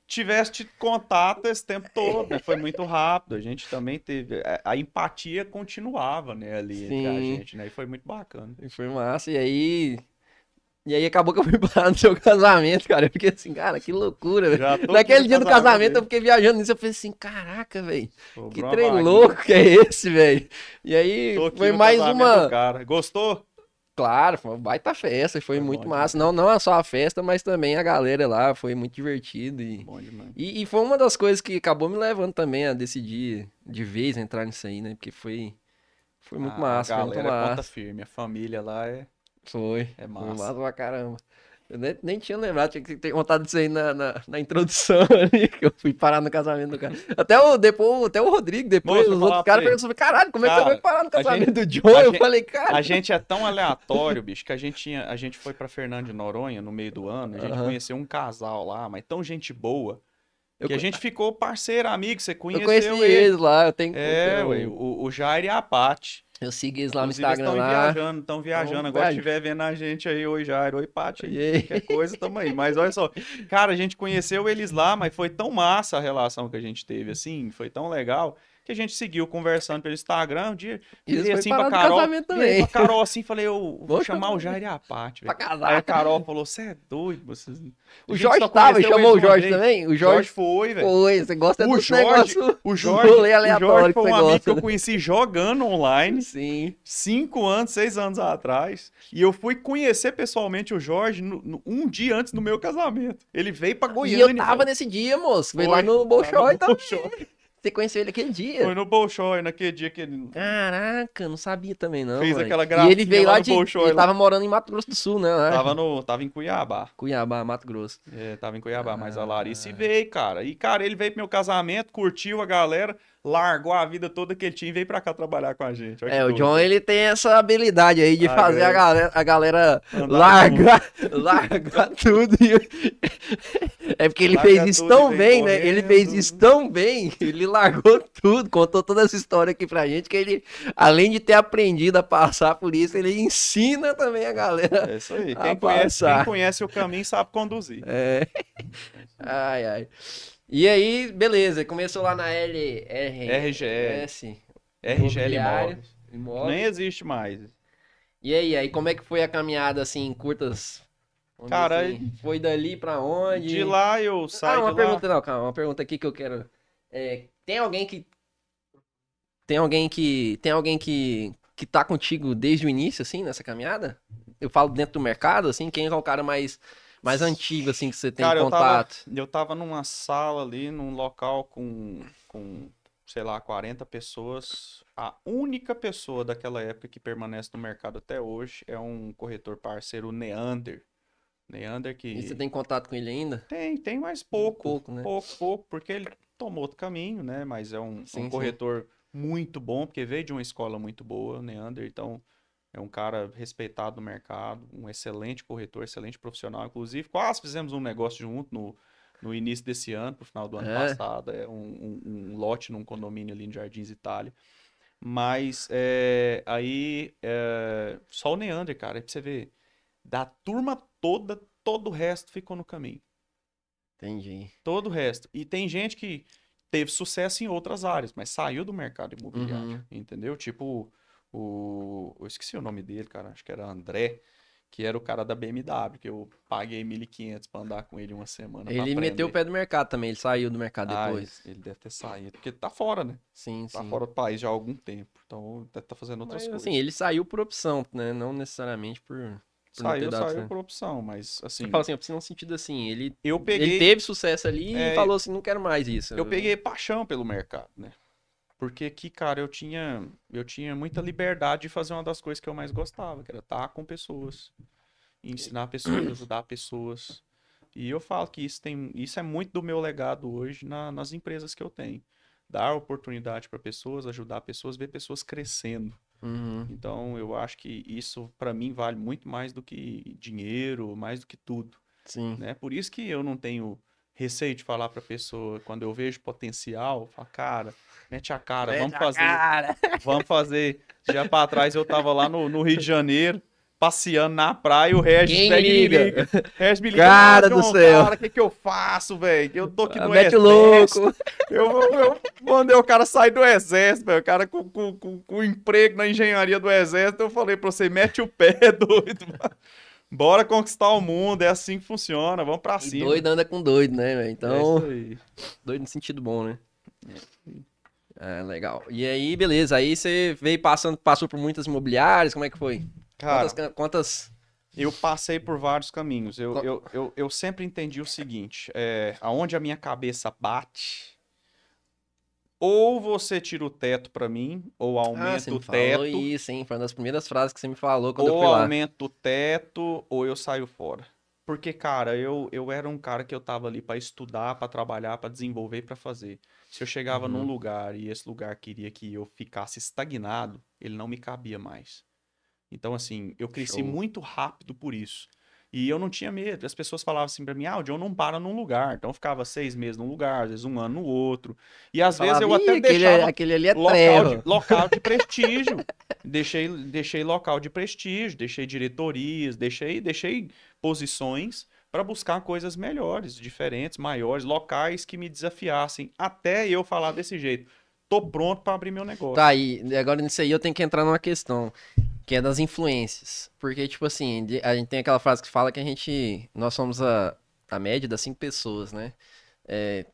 tivesse tido contato esse tempo todo, né? Foi muito rápido. A gente também teve. A empatia continuava, né, ali entre a sim, gente, né? E foi muito bacana. e foi massa. E aí acabou que eu fui parar no seu casamento, cara. Eu fiquei assim, cara, que loucura, velho. Já tô aqui Naquele no dia do casamento casamento eu dele. fiquei viajando nisso. Eu falei assim, caraca, velho. Que Sobrou uma trem vaguinha. louco que é esse, velho? E aí Tô aqui foi no mais casamento do uma. cara. Gostou? Claro, foi uma baita festa. Foi Foi bom muito demais. massa. Não é só a festa, mas também a galera lá. Foi muito divertido. Bom demais. E foi uma das coisas que acabou me levando também a decidir de vez entrar nisso aí, né? Porque foi muito A massa, foi muito galera conta massa. firme. A família lá Foi massa. massa pra caramba. Eu nem tinha lembrado, tinha que ter contado isso aí na introdução ali, que eu fui parar no casamento do cara. Até o Rodrigo, depois, Moço, os eu vou falar outros pra caras você. perguntaram sobre, caralho, como é que você Cara, foi parar no a casamento do John? a Eu gente- falei, cara. A gente é tão aleatório, bicho, que a gente foi pra Fernando de Noronha no meio do ano, a gente Aham. conheceu um casal lá, mas tão gente boa, Eu, que a co- gente ficou parceiro, amigo, você eu conheci conheceu ele. eles lá, eu tenho. Ué, o Jair e a Paty. Eu segui eles lá no Inclusive, eles Instagram lá. estão viajando. Então, Agora, se velho, estiver vendo a gente aí, oi Jair, oi Paty, e aí, aí? qualquer coisa, tamo aí. Mas olha só, cara, a gente conheceu eles lá, mas foi tão massa a relação que a gente teve, assim, foi tão legal, que a gente seguiu conversando pelo Instagram. Um dia, Isso virei foi assim pra parar do Carol. casamento Virei também. pra Carol assim, falei, eu vou Vou chamar o chamar Jair e a Paty, pra velho. casar. Aí a Carol falou, você é doido, vocês... A O gente Jorge só tava, conheceu chamou o eles uma Jorge vez. também? O Jorge Jorge foi, velho. foi. Você gosta O dos Jorge, negócios, o dos Jorge, rolê o Jorge aleatório que foi você um amigo que gosta, eu né? conheci jogando online Sim. 5 anos, 6 anos atrás. E eu fui conhecer pessoalmente o Jorge um dia antes do meu casamento. Ele veio pra E Goiânia. eu tava velho. nesse dia, moço. Foi lá Foi, no lá Bolshoi, no então. Bolshoi. Você conheceu ele aquele dia. Foi no Bolshoi, naquele dia que ele Caraca, não sabia também não, fez mano. aquela E gracinha ele veio lá lá no de... Bolshoi. Ele Lá. tava morando em Mato Grosso do Sul, né? eu acho. Tava em Cuiabá. Cuiabá, Mato Grosso. É, tava em Cuiabá, mas a Larissa Ah. veio, cara. E, cara, ele veio pro meu casamento, curtiu a galera, largou a vida toda que ele tinha e veio pra cá trabalhar com a gente. Olha que É, o doido, John, velho. ele tem essa habilidade aí de fazer a galera Andar largar tudo. É porque ele Larga fez isso tudo tão e vem bem, né? Ele fez correndo. isso tão bem, ele largou tudo, contou toda essa história aqui pra gente, que ele, além de ter aprendido a passar por isso, ele ensina também a galera É isso aí. a Quem passar. conhece o caminho sabe conduzir. É. Ai, ai. E aí, beleza, começou lá na RGS, RGL Imobiliário, Imóveis. imóveis. Nem existe mais. E aí, como é que foi a caminhada, assim, em curtas? Vamos dizer Cara, assim, foi dali pra onde? de lá eu saí uma de pergunta, lá. não, calma, uma pergunta aqui que eu quero. Tem alguém que. Tem alguém que tá contigo desde o início, assim, nessa caminhada? Eu falo dentro do mercado, assim, quem é o cara mais antigo, assim, que você tem Cara, contato? eu tava numa sala ali, num local sei lá, 40 pessoas. A única pessoa daquela época que permanece no mercado até hoje é um corretor parceiro, o Neander. Neander que... E você tem contato com ele ainda? Tem, mas pouco. Pouco, né? Pouco, porque ele tomou outro caminho, né? Mas é um Sim, corretor muito bom, porque veio de uma escola muito boa, o Neander, então é um cara respeitado no mercado, um excelente corretor, excelente profissional. Inclusive, quase fizemos um negócio junto no início desse ano, pro final do ano passado. É um lote num condomínio ali em Jardins Itália. Mas só o Neander, cara, aí pra você ver, da turma toda, todo o resto ficou no caminho. Entendi. Todo o resto. E tem gente que teve sucesso em outras áreas, mas saiu do mercado imobiliário, entendeu? Tipo, eu esqueci o nome dele, cara, acho que era André, que era o cara da BMW, que eu paguei 1.500 pra andar com ele uma semana. Ele meteu o pé do mercado também, ele saiu do mercado depois. Ele deve ter saído, porque tá fora, né? Sim, Tá sim. fora do país já há algum tempo, então deve estar fazendo outras Mas, coisas. assim, ele saiu por opção, né? Não necessariamente por não ter dado Saiu certo. por opção, mas assim... Eu falo assim, opção no sentido assim, ele Eu ele teve sucesso ali e falou assim, não quero mais isso. Eu peguei paixão pelo mercado, né? Porque aqui, cara, eu tinha muita liberdade de fazer uma das coisas que eu mais gostava, que era estar com pessoas, ensinar pessoas, ajudar pessoas. E eu falo que isso é muito do meu legado hoje nas empresas que eu tenho. Dar oportunidade para pessoas, ajudar pessoas, ver pessoas crescendo. Então, eu acho que isso, para mim, vale muito mais do que dinheiro, mais do que tudo. Sim. Né? Por isso que eu não tenho receio de falar para a pessoa, quando eu vejo potencial, fala, cara, mete a cara, vamos fazer. Já para trás eu tava lá no Rio de Janeiro, passeando na praia, e o Regis Quem pega e me liga? liga. Regis me liga, Cara do céu. Cara, o que eu faço, velho? Eu tô aqui no Mete o exército. louco. Eu mandei o cara sair do exército, velho. O cara com emprego na engenharia do exército, eu falei pra você, mete o pé, doido, mano. Bora conquistar o mundo, é assim que funciona, vamos pra E cima. doido anda com doido, né, velho? Então, É isso aí. doido no sentido bom, né? Legal. E aí, beleza. Aí você veio passou por muitas imobiliárias, como é que foi? Cara, Quantas... eu passei por vários caminhos. Eu sempre entendi o seguinte: aonde a minha cabeça bate, ou você tira o teto pra mim, ou você aumenta me o falou teto, isso, hein? Foi uma das primeiras frases que você me falou quando eu ou fui lá. aumenta o teto, ou eu saio fora. Porque, cara, eu era um cara que eu tava ali pra estudar, pra trabalhar, pra desenvolver e pra fazer. Se eu chegava num lugar e esse lugar queria que eu ficasse estagnado, ele não me cabia mais. Então, assim, eu cresci Show. muito rápido por isso. E eu não tinha medo. As pessoas falavam assim pra mim, o John não para num lugar. Então eu ficava 6 meses num lugar, às vezes um ano no outro. E às vezes eu até deixava aquele ali é treva. local de prestígio. Deixei local de prestígio, deixei diretorias, deixei posições para buscar coisas melhores, diferentes, maiores, locais que me desafiassem. Até eu falar desse jeito. tô pronto para abrir meu negócio. Tá, e agora nisso aí eu tenho que entrar numa questão, que é das influências. Porque, tipo assim, a gente tem aquela frase que fala que nós somos a média das 5 pessoas, né? É,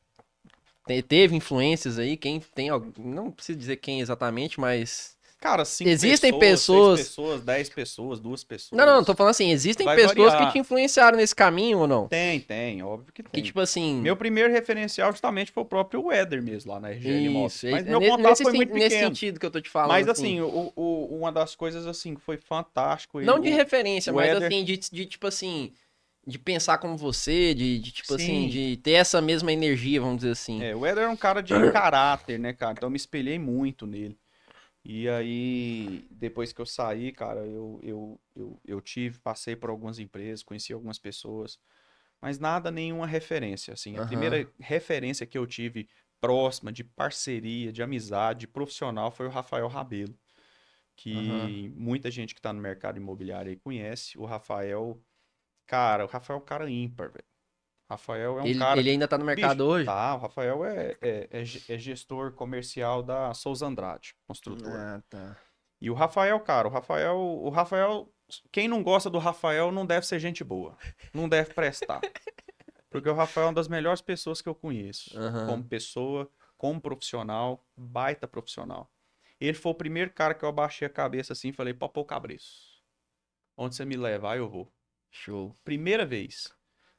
teve influências aí, quem tem, não preciso dizer quem exatamente, mas Cara, 5 existem pessoas, 6 pessoas. pessoas, 10 pessoas, 2 Não, tô pessoas. falando assim, existem Vai pessoas que te variar. influenciaram nesse caminho ou não? Tem, óbvio que Que tem. tipo assim, Meu primeiro referencial justamente foi o próprio Weather mesmo, lá na RGN Imóveis. isso, Mas meu contato foi muito nesse pequeno. sentido que eu tô te falando, Mas assim. assim, uma das coisas assim que foi fantástico, Não de referência, o mas Weather, assim, de tipo assim, de pensar como você, de tipo assim, sim. de ter essa mesma energia, vamos dizer assim. O Weather é um cara de caráter, né, cara? Então eu me espelhei muito nele. E aí, depois que eu saí, cara, passei por algumas empresas, conheci algumas pessoas, mas nada, nenhuma referência, assim. A Aham, primeira referência que eu tive próxima, de parceria, de amizade, de profissional, foi o Rafael Rabelo, aham. que muita gente que está no mercado imobiliário aí conhece. O Rafael, cara, o Rafael é um cara ímpar, velho. Rafael é um cara. Ele ainda tá no Bicho, mercado hoje? tá, o Rafael é gestor comercial da Souza Andrade, construtora. Ah, tá. E o Rafael, cara, quem não gosta do Rafael não deve ser gente boa. Não deve prestar. Porque o Rafael é uma das melhores pessoas que eu conheço. Como Aham. pessoa, como profissional, baita profissional. Ele foi o primeiro cara que eu abaixei a cabeça assim e falei, Papo Cabreço, onde você me levar, eu vou. Show. Primeira vez.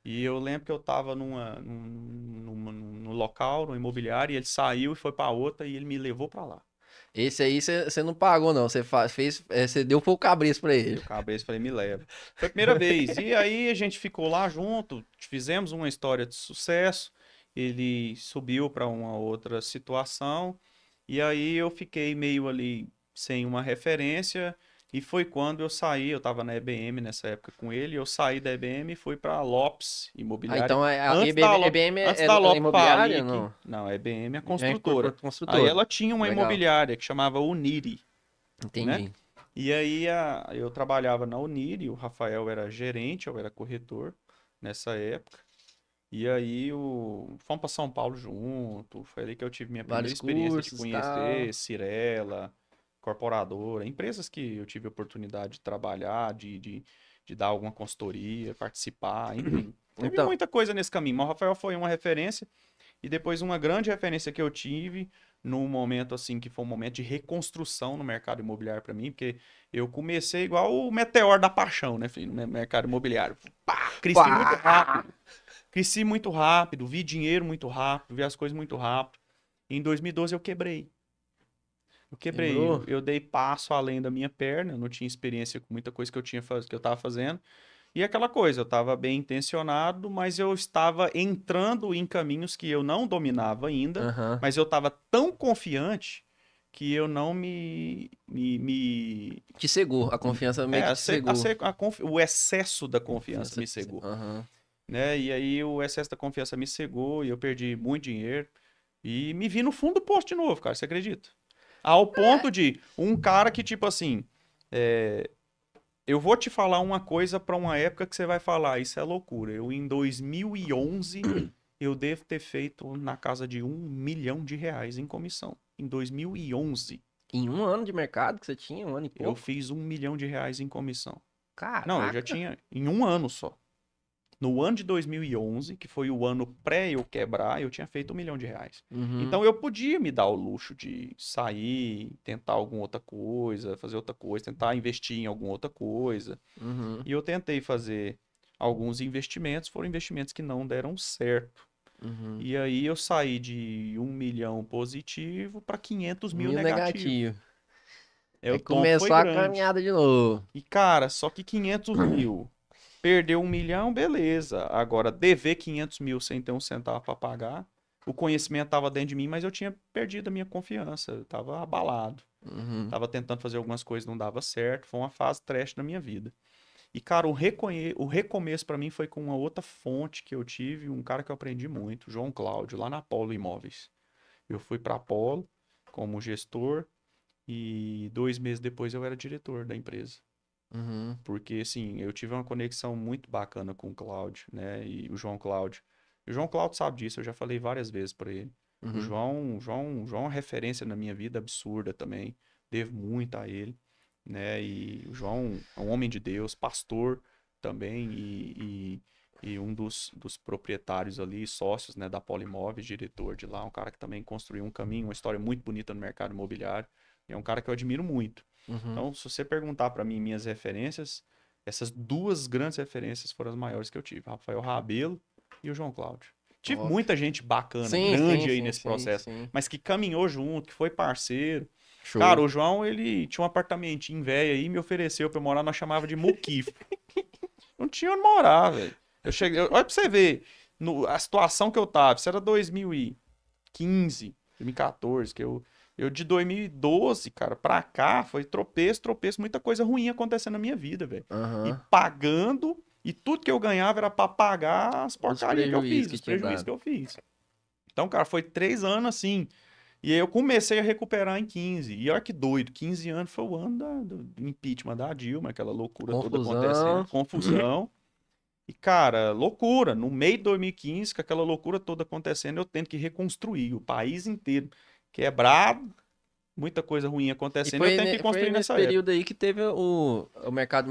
E eu lembro que eu tava num local, numa imobiliária, e ele saiu e foi pra outra e ele me levou pra lá. Esse aí você não pagou, não. Você fez, você deu pouco cabriço pra Dei ele. o cabeça e falei, me leva. Foi a primeira vez. E aí a gente ficou lá junto, fizemos uma história de sucesso. Ele subiu para uma outra situação. E aí eu fiquei meio ali sem uma referência. E foi quando eu saí, eu estava na EBM nessa época com ele, eu saí da EBM e fui para a Lopes Ah, Imobiliária. então a EBM Antes é, da é Lopes falir imobiliária? aqui, Não. não, a EBM é a É construtora. Aí construtora. ela tinha uma Legal. imobiliária que chamava Uniri, né? Entendi. E aí eu trabalhava na Uniri, o Rafael era gerente, eu era corretor nessa época. E aí fomos para São Paulo junto, foi ali que eu tive minha primeira Vários experiência de cursos e tal. conhecer Cirela, Corporadora, empresas que eu tive a oportunidade de trabalhar, de dar alguma consultoria, participar, enfim. Teve Então, muita coisa nesse caminho, mas o Rafael foi uma referência. E depois uma grande referência que eu tive num momento assim que foi um momento de reconstrução no mercado imobiliário para mim, porque eu comecei igual o meteoro da paixão, né, filho, no mercado imobiliário. Pá, cresci muito pá! rápido. Cresci muito rápido, vi dinheiro muito rápido, vi as coisas muito rápido. Em 2012 eu quebrei. Eu quebrei, Quebrou? eu dei passo além da minha perna, eu não tinha experiência com muita coisa que que eu estava fazendo. E aquela coisa, eu estava bem intencionado, mas eu estava entrando em caminhos que eu não dominava ainda, Aham. mas eu estava tão confiante que eu não me Te cegou. A confiança meio que te cegou. o excesso da confiança Confiança me te cegou. cegou, Aham. né? E aí o excesso da confiança me cegou e eu perdi muito dinheiro e me vi no fundo do poço de novo, cara, você acredita? Ao ponto de um cara que, tipo assim, é, eu vou te falar uma coisa para uma época que você vai falar, isso é loucura. Eu, em 2011, eu devo ter feito na casa de R$ 1 milhão em comissão. Em 2011, Em um ano de mercado que você tinha, um ano e eu pouco? fiz R$ 1 milhão em comissão. Não, eu já Caraca! tinha em um ano só. No ano de 2011, que foi o ano pré eu quebrar, eu tinha feito R$ 1 milhão. Uhum. Então eu podia me dar o luxo de sair, tentar alguma outra coisa, fazer outra coisa, tentar investir em alguma outra coisa. Uhum. E eu tentei fazer alguns investimentos, foram investimentos que não deram certo. Uhum. E aí eu saí de 1 milhão positivo para 500 mil Mil negativo. negativo. O Aí tombo foi começou a grande. caminhada de novo. E cara, só que 500 mil. Perdeu 1 milhão, beleza. Agora, dever 500 mil sem ter um centavo para pagar. O conhecimento estava dentro de mim, mas eu tinha perdido a minha confiança. Eu estava abalado. Uhum. Tava tentando fazer algumas coisas, não dava certo. Foi uma fase trash na minha vida. E, cara, o recomeço para mim foi com uma outra fonte que eu tive, um cara que eu aprendi muito, João Cláudio, lá na Apollo Imóveis. Eu fui para Apollo como gestor e 2 meses depois eu era diretor da empresa. Uhum. Porque, assim, eu tive uma conexão muito bacana com o Cláudio, né? E o João Cláudio. E o João Cláudio sabe disso, eu já falei várias vezes para ele. O João é uma referência na minha vida absurda também. Devo muito a ele, né? E o João é um homem de Deus, pastor também e um dos proprietários ali, sócios, né, da Polimóveis, diretor de lá, um cara que também construiu um caminho, uma história muito bonita no mercado imobiliário. É um cara que eu admiro muito. Uhum. Então, se você perguntar para mim minhas referências, essas duas grandes referências foram as maiores que eu tive, Rafael Rabelo e o João Cláudio. Tive Top. muita gente bacana, Sim, grande sim, aí sim, nesse sim, processo, sim. mas que caminhou junto, que foi parceiro. Show. Cara, o João, ele tinha um apartamentinho velho aí, me ofereceu pra eu morar, nós chamava de muquifo. Não tinha onde morar, velho. Eu cheguei, olha pra você ver a situação que eu tava. Isso era 2015, 2014, que eu de 2012, cara, pra cá, foi tropeço, muita coisa ruim acontecendo na minha vida, velho. E Aham. pagando, e tudo que eu ganhava era pra pagar as Os porcarias que eu prejuízos fiz, que os tinha prejuízos dado. que eu fiz. Então, cara, foi 3 anos assim. E aí eu comecei a recuperar em 15. E olha que doido, 15 anos foi o ano do impeachment da Dilma, aquela loucura toda acontecendo, Confusão. confusão. E, cara, loucura. No meio de 2015, com aquela loucura toda acontecendo, eu tendo que reconstruir o país inteiro. Quebrado, muita coisa ruim E acontecendo, eu foi, tenho que foi construir nesse nessa época. período aí que teve o mercado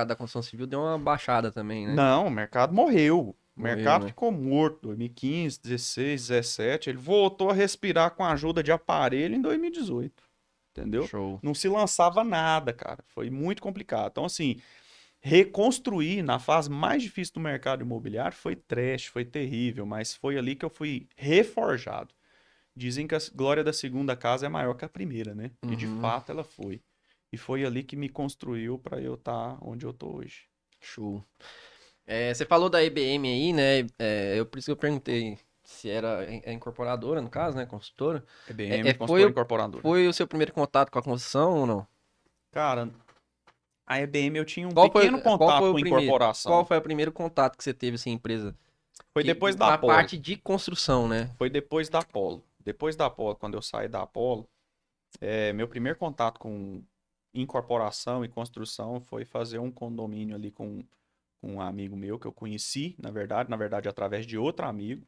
da construção civil deu uma baixada também, né? Não, o mercado morreu. O Morreu, mercado né? ficou morto 2015, 16, 17. Ele voltou a respirar com a ajuda de aparelho em 2018. Entendeu? Show. Não se lançava nada, cara. Foi muito complicado. Então, assim, reconstruir na fase mais difícil do mercado imobiliário foi trash, foi terrível, mas foi ali que eu fui reforjado. Dizem que a glória da segunda casa é maior que a primeira, né? E de Uhum. fato ela foi. E foi ali que me construiu para eu estar onde eu tô hoje. Show. Você falou da IBM aí, né? Por isso que eu perguntei se era a incorporadora, no caso, né? Construtora. EBM, Foi, consultora incorporadora. foi o seu primeiro contato com a construção ou não? Cara, a EBM eu tinha um Qual foi, pequeno qual contato foi o com primeiro? Qual incorporação. foi o primeiro contato que você teve, assim, empresa? Foi depois da Com a Apollo. parte de construção, né? Foi depois da Apollo. Depois da Apollo, quando eu saí da Apollo, meu primeiro contato com incorporação e construção foi fazer um condomínio ali com um amigo meu que eu conheci, na verdade através de outro amigo,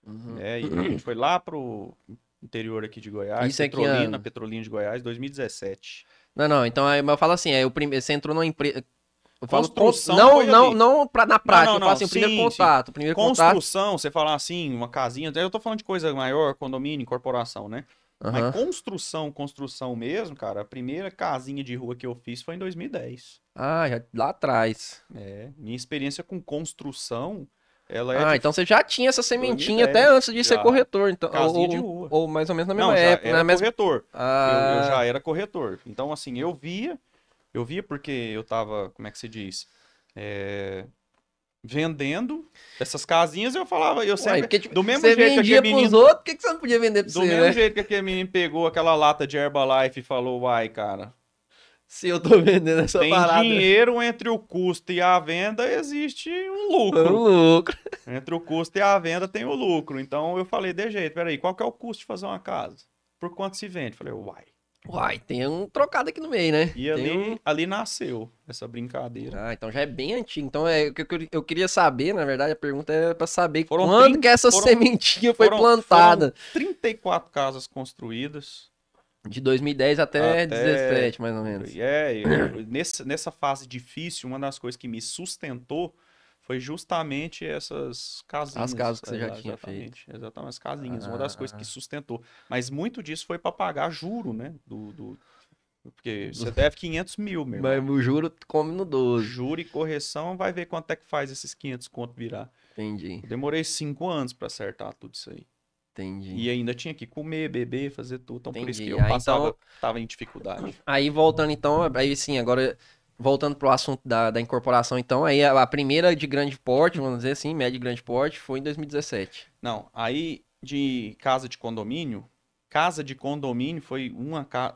Uhum. né? E a gente foi lá pro interior aqui de Goiás, Isso é que ano? Petrolina de Goiás, 2017. Não, não. Então, aí eu falo assim, você entrou numa empresa. Eu falo, Construção não, foi não, ali. não na Não, prática. não, Eu falo não. assim, o primeiro Sim, sim. contato. O primeiro contato. Construção, você falar assim, uma casinha, eu tô falando de coisa maior, condomínio, incorporação, né? Mas Aham. construção mesmo, cara, a primeira casinha de rua que eu fiz foi em 2010. Ah, já lá atrás. Minha experiência com construção, ela é Ah, de então você já tinha essa sementinha até 2010, antes de ser já. corretor, então, Casinha de rua. ou mais ou menos na mesma Não, já época, era na mesma... corretor. Eu Ah, já era corretor. Então, assim, eu via porque eu tava, como é que se diz? É, vendendo essas casinhas, eu falava, eu uai, sempre, porque tipo, do mesmo você jeito que vendia aquele pros menino, outros, por que que você não podia vender pra do você, mesmo né? jeito que aquele menino pegou aquela lata de Herbalife e falou, uai, cara, Se eu tô vendendo essa tem parada, dinheiro entre o custo e a venda, existe um tô lucro. louco. Entre o custo e a venda tem o lucro. Então eu falei, de jeito, peraí, qual que é o custo de fazer uma casa? Por quanto se vende? Falei, uai. Uai, tem um trocado aqui no meio, né? E Tem um... ali nasceu essa brincadeira. Ah, então já é bem antigo. Então o que eu queria saber, na verdade, a pergunta é pra saber Foram quando 30 que essa foram- sementinha foi Foram plantada. 34 casas construídas De 2010 até até. 17, mais ou menos. Nessa fase difícil, uma das coisas que me sustentou foi justamente essas casinhas. As casas que você já tinha feito. Exatamente, as casinhas. Uma das coisas que Ah, sustentou. Mas muito disso foi para pagar juro, né? Porque você deve 500 mil, meu mas irmão. o juro come no 12. Juro e correção, vai ver quanto é que faz esses 500 conto virar. Entendi, Eu demorei 5 anos para acertar tudo isso aí. entendi. E ainda tinha que comer, beber, fazer tudo. Então por isso que Entendi. eu Aí, então, tava em dificuldade. aí voltando então, aí sim, agora voltando pro assunto da incorporação, então, aí a primeira de grande porte, vamos dizer assim, média e grande porte, foi em 2017. Não, aí de casa de condomínio foi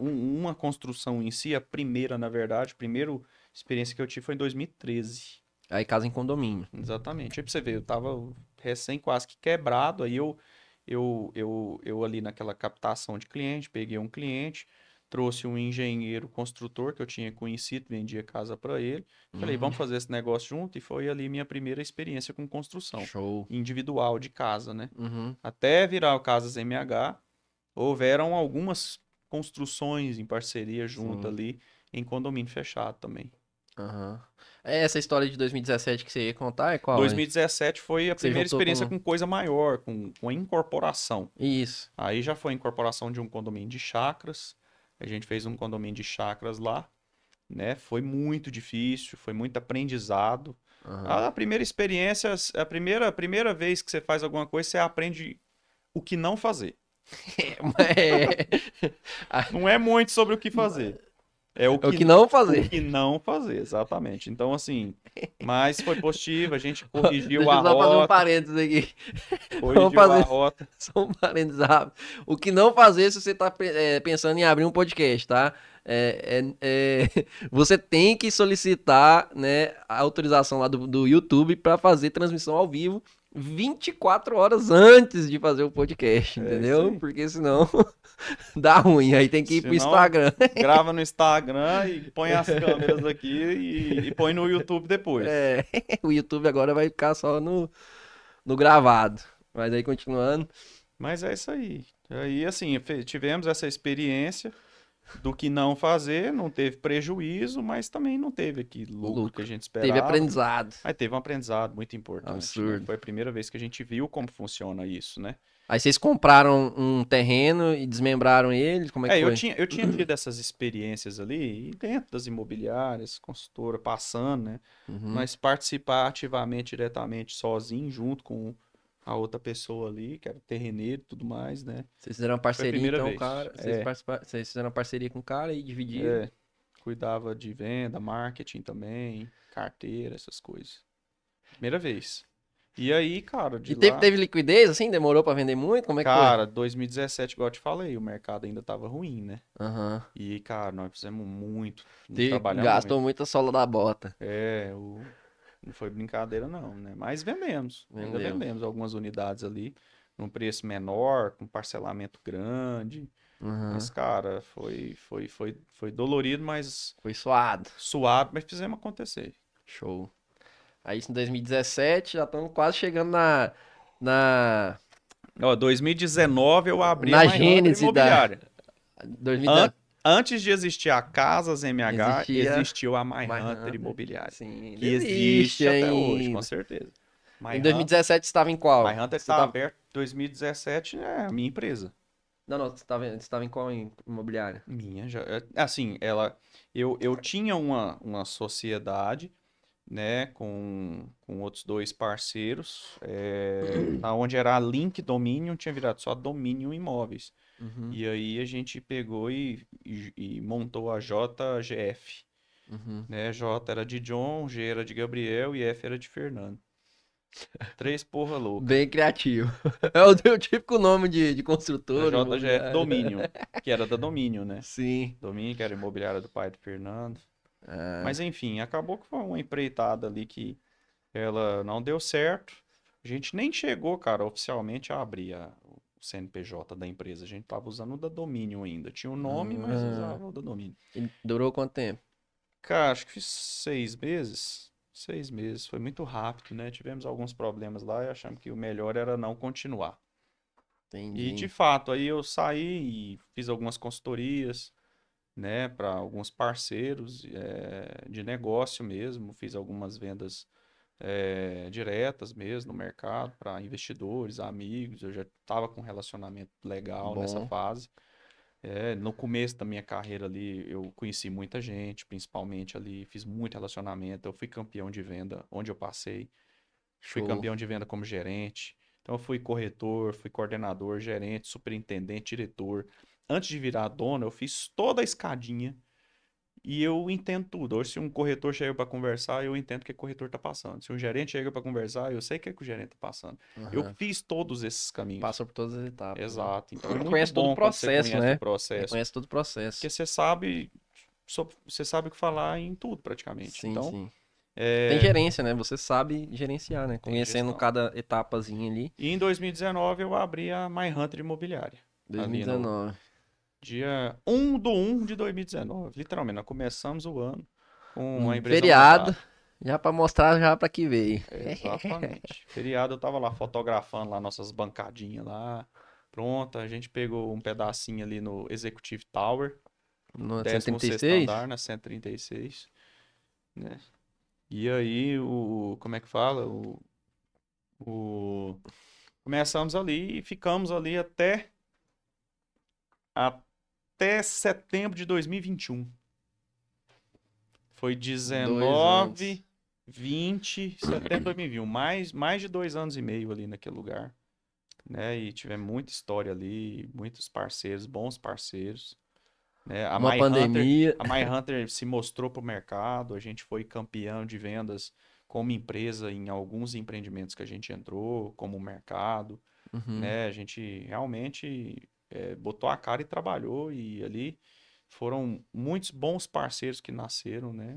uma construção em si, a primeira, na verdade, a primeira experiência que eu tive foi em 2013. Aí casa em condomínio. Exatamente. Aí pra você ver, eu tava recém quase que quebrado, aí eu ali naquela captação de cliente, peguei um cliente, trouxe um engenheiro construtor que eu tinha conhecido, vendia casa para ele. Falei, vamos fazer esse negócio junto, e foi ali minha primeira experiência com construção Show. individual de casa, né? Uhum. Até virar o Casas MH, houveram algumas construções em parceria junto Sim. ali, em condomínio fechado também. Aham. Essa história de 2017 que você ia contar é qual? 2017 foi a Você primeira juntou experiência com- com coisa maior, com a incorporação. Isso. Aí já foi a incorporação de um condomínio de chácaras. A gente fez um condomínio de chácaras lá, né? Foi muito difícil, foi muito aprendizado. Aham. A primeira experiência, a primeira vez que você faz alguma coisa, você aprende o que não fazer. É, Não é muito sobre o que fazer. É o é o que não o fazer. que não fazer, exatamente. Então, assim, mas foi positivo, a gente Deixa corrigiu eu a só fazer um rota, parênteses aqui. Vamos corrigiu a fazer rota. só um parênteses rápido. O que não fazer se você tá pensando em abrir um podcast, tá? Você tem que solicitar, né, a autorização lá do YouTube para fazer transmissão ao vivo 24 horas antes de fazer o podcast, É isso entendeu? aí. Porque senão dá ruim. Aí tem que ir pro Senão, Instagram. grava no Instagram e põe as câmeras aqui e põe no YouTube depois. É, o YouTube agora vai ficar só no gravado. Mas aí continuando. Mas é isso aí. Aí, assim, tivemos essa experiência do que não fazer, não teve prejuízo, mas também não teve aqui lucro que a gente esperava. Teve aprendizado. Mas teve um aprendizado muito importante. Né? Absurdo. Foi a primeira vez que a gente viu como funciona isso, né? Aí vocês compraram um terreno e desmembraram ele? Como é que foi? Eu tinha tido essas experiências ali, e dentro das imobiliárias, consultora, passando, né? Uhum. Mas participar ativamente, diretamente, sozinho, junto com a outra pessoa ali, que era terreneiro e tudo mais, né? Vocês fizeram uma parceria, primeira então, vez. cara. Vocês fizeram uma parceria com o cara e dividiram. É, cuidava de venda, marketing também, carteira, essas coisas. Primeira vez. E aí, cara, de E lá... teve liquidez, assim? Demorou pra vender muito? Como é que Cara, 2017, igual eu te falei, o mercado ainda tava ruim, né? foi? Aham. E, cara, nós fizemos muito, E trabalhamos gastou muito. muita sola da bota. Não foi brincadeira não, né? Mas vendemos, ainda Vendeu. vendemos algumas unidades ali, num preço menor, com parcelamento grande. Uhum. Mas, cara, foi dolorido, mas Foi suado. suado, mas fizemos acontecer. Show. Aí isso em 2017, já estamos quase chegando na Ó, 2019 eu abri Na a My Hunter gênese da- Imobiliária. 2010. Antes de existir a Casas MH, Existia existiu a My My Hunter Hunter. Imobiliária. Sim, ainda Que existe até hoje, ainda. com certeza. My Em 2017 você estava em qual? My Hunter Você está tava- aberto 2017, é a minha empresa. Não, você estava em qual imobiliária? Minha já. Assim, eu tinha uma sociedade, né, com outros dois parceiros, onde era a Link Dominion, tinha virado só Dominion Imóveis. Uhum, E aí a gente pegou e montou a JGF, uhum. né? J era de John, G era de Gabriel e F era de Fernando. Três porra louca. Bem criativo. É o típico nome de A construtor. JGF imobiliário. Dominion, que era da Dominion, né? Sim. Dominion, que era imobiliária do pai do Fernando. Ah, Mas enfim, acabou que foi uma empreitada ali que ela não deu certo. A gente nem chegou, cara, oficialmente a abrir o CNPJ da empresa. A gente tava usando o da Dominion ainda. Tinha o nome, mas usava o da Dominion. e durou quanto tempo? Cara, acho que fiz 6 meses. 6 meses. Foi muito rápido, né? Tivemos alguns problemas lá e achamos que o melhor era não continuar. Entendi. E de fato, aí eu saí e fiz algumas consultorias, né, para alguns parceiros de negócio mesmo. Fiz algumas vendas diretas mesmo no mercado para investidores, amigos. Eu já estava com um relacionamento legal nessa Bom. fase. No começo da minha carreira ali, eu conheci muita gente, principalmente ali, fiz muito relacionamento. Eu fui campeão de venda onde eu passei. Fui Show. campeão de venda como gerente. Então, eu fui corretor, fui coordenador, gerente, superintendente, diretor. Antes de virar dono, eu fiz toda a escadinha e eu entendo tudo. Hoje, se um corretor chega para conversar, eu entendo o que o corretor está passando. Se um gerente chega para conversar, eu sei o que o gerente está passando. Eu Aham. fiz todos esses caminhos. Passou por todas as etapas. né? Exato. Então, é muito Conhece todo bom o quando você processo, conhece né? o processo. Conhece todo o processo. Porque você sabe o que falar em tudo, praticamente. Sim, Então, sim. Tem gerência, né? Você sabe gerenciar, né? Tem Conhecendo gestão. cada etapazinha ali. e em 2019 eu abri a My Hunter Imobiliária. Ali 2019. Dia 1 de 2019. Literalmente, nós começamos o ano com a empresa Feriado, montada. já pra mostrar já pra que veio. Exatamente. Feriado, eu tava lá fotografando lá nossas bancadinhas lá. Pronto, a gente pegou um pedacinho ali no Executive Tower, No 16º 136? andar, na 136, né? E aí, como é que fala? O, começamos ali e ficamos ali até setembro de 2021. Foi 2 anos. 19, 20, setembro de 2021. Mais de 2 anos e meio ali naquele lugar, né? E tivemos muita história ali, muitos parceiros, bons parceiros, né? A Uma My Hunter, pandemia. a My Hunter se mostrou para o mercado, a gente foi campeão de vendas como empresa em alguns empreendimentos que a gente entrou, como mercado, Uhum. né? A gente realmente botou a cara e trabalhou e ali foram muitos bons parceiros que nasceram, né?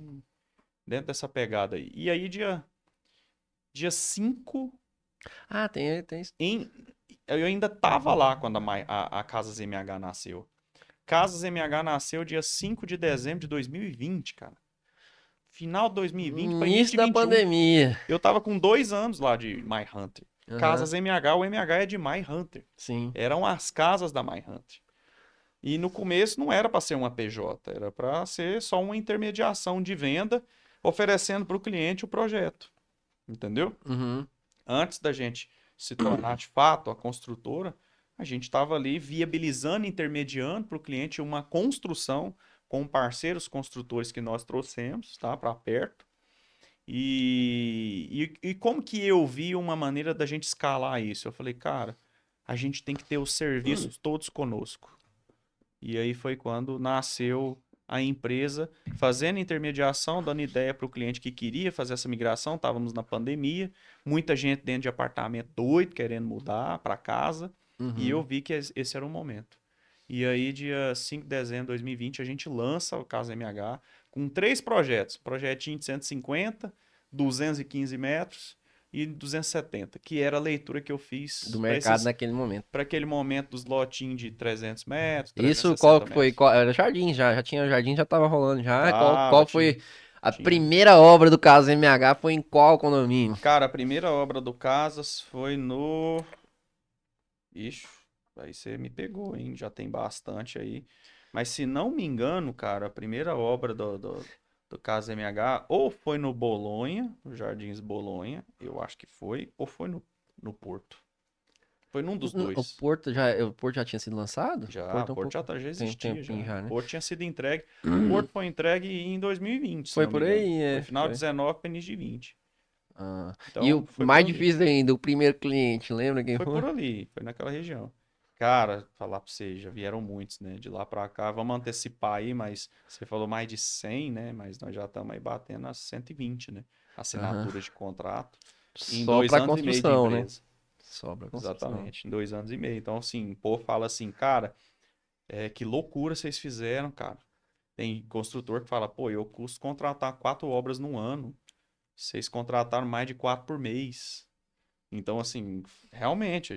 Dentro dessa pegada aí. E aí, dia 5 Ah, tem isso. em, eu ainda tava lá quando a Casas MH nasceu. Casas MH nasceu dia 5 de dezembro de 2020, cara. Final de 2020 para início Início de da 21. pandemia. Eu tava com 2 anos lá de My Hunter. Aham, Casas MH, o MH é de My Hunter. sim. Eram as casas da My Hunter. E no começo não era para ser uma PJ, era para ser só uma intermediação de venda, oferecendo para o cliente o projeto. Entendeu? Uhum. Antes da gente se tornar de fato a construtora, a gente estava ali viabilizando, intermediando para o cliente uma construção com parceiros construtores que nós trouxemos, tá, para perto. E como que eu vi uma maneira da gente escalar isso? Eu falei, cara, a gente tem que ter os serviços todos conosco. E aí foi quando nasceu a empresa, fazendo intermediação, dando ideia para o cliente que queria fazer essa migração. Estávamos na pandemia, muita gente dentro de apartamento doido, querendo mudar para casa. E eu Uhum. vi que esse era o momento. E aí, dia 5 de dezembro de 2020, a gente lança o Casa MH com 3 projetos. Projetinho de 150, 215 metros e 270, que era a leitura que eu Do fiz mercado naquele momento. para aquele momento dos lotinhos de 300 metros, Isso, qual 360 que foi? metros. Era Jardim já. Já tinha Jardim, já tava rolando já. Tava, Qual foi a tinha. primeira obra do caso MH? Foi em qual condomínio? Cara, a primeira obra do Casas foi no. Ixi, aí você me pegou, hein? Já tem bastante aí. Mas se não me engano, cara, a primeira obra do Casa MH ou foi no Bolonha, no Jardins Bolonha, eu acho que foi, ou foi no Porto. Foi num dos O dois. Porto já tinha sido lançado? Já, o Porto é um Porto pouco. já Tem um existia já. tempinho já, O né? Porto tinha sido entregue. O Porto foi entregue em 2020, se Foi não me por engano. aí, Foi é. final de Foi. 19 para início de 20. Ah. E Então, o foi por mais ali. difícil ainda, o primeiro cliente, lembra quem Foi por foi? ali, foi naquela região. Cara, falar pra você, já vieram muitos, né? De lá pra cá, vamos antecipar aí, mas você falou mais de 100, né? Mas nós já estamos aí batendo as 120, né? Aham. Assinaturas de contrato em Só dois pra anos e meio de construção, né? empresa. Só pra construção. Exatamente, em 2 anos e meio. Então, assim, pô, fala assim, cara, que loucura vocês fizeram, cara. Tem construtor que fala, pô, eu custo contratar 4 obras num ano. Vocês contrataram mais de 4 por mês. Então, assim, realmente,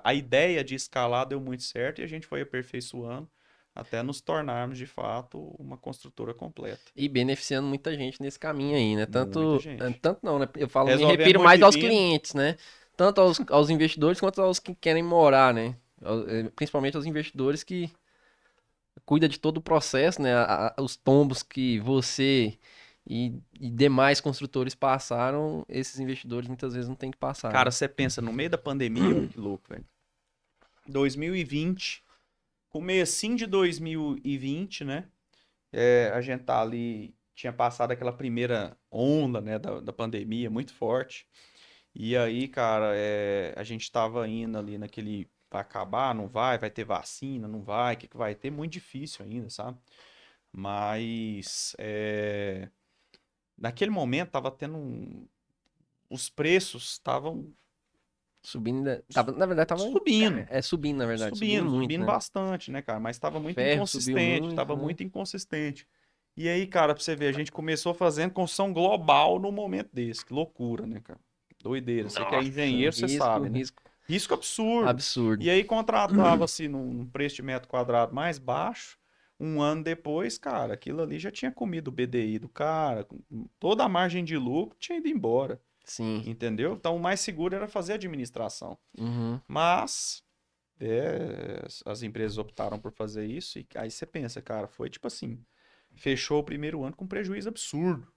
a ideia de escalar deu muito certo e a gente foi aperfeiçoando até nos tornarmos, de fato, uma construtora completa. E beneficiando muita gente nesse caminho aí, né? Muita Tanto, gente. tanto não, né? Eu falo, me Resolvendo refiro muito mais aos divino. clientes, né? Tanto aos investidores quanto aos que querem morar, né? Principalmente aos investidores que cuida de todo o processo, né? Os tombos que você e demais construtores passaram, esses investidores muitas vezes não tem que passar, Cara, né? você pensa, no meio da pandemia, olha que louco, velho. 2020, comecinho de 2020, né? A gente tá ali, tinha passado aquela primeira onda, né, da pandemia muito forte. E aí, cara, a gente tava indo ali naquele. Vai acabar, não vai? Vai ter vacina, não vai? O que que vai ter? Muito difícil ainda, sabe? Mas naquele momento tava tendo os preços estavam Subindo, na verdade tava, subindo, subindo, na verdade, subindo subindo, muito, subindo né? bastante, né, cara? Mas tava muito Ferro subiu inconsistente, muito, tava né? muito inconsistente. E aí, cara, pra você ver, a gente começou fazendo construção global no momento desse. Que loucura, né, cara? Doideira. Você que é Nossa, engenheiro, você sabe, né? risco. Risco absurdo. Absurdo. E aí contratava-se num preço de metro quadrado mais baixo. Um ano depois, cara, aquilo ali já tinha comido o BDI do cara, toda a margem de lucro tinha ido embora, Sim. entendeu? Então o mais seguro era fazer administração. Uhum. Mas as empresas optaram por fazer isso e aí você pensa, cara, foi tipo assim, fechou o primeiro ano com prejuízo absurdo.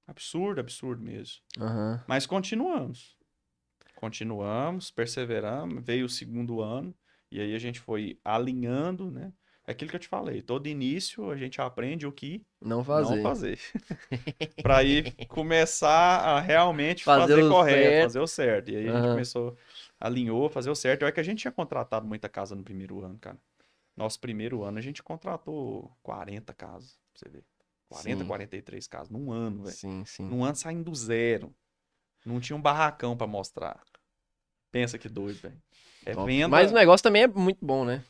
Absurdo, absurdo mesmo. Aham. Mas continuamos. Continuamos, perseveramos, veio o segundo ano, e aí a gente foi alinhando, né? É aquilo que eu te falei, todo início a gente aprende o que Não não fazer. fazer. Para aí começar a realmente Fazer fazer o correto, certo. fazer o certo. E aí a gente Aham. começou, alinhou, fazer o certo. É que a gente tinha contratado muita casa no primeiro ano, cara. Nosso primeiro ano a gente contratou 40 casas, pra você ver. 40, Sim. 43 casas num ano, velho. Sim, sim. Num ano saindo do zero. Não tinha um barracão para mostrar. Pensa que doido, velho. É Top. Mas o venda. negócio também é muito bom, né?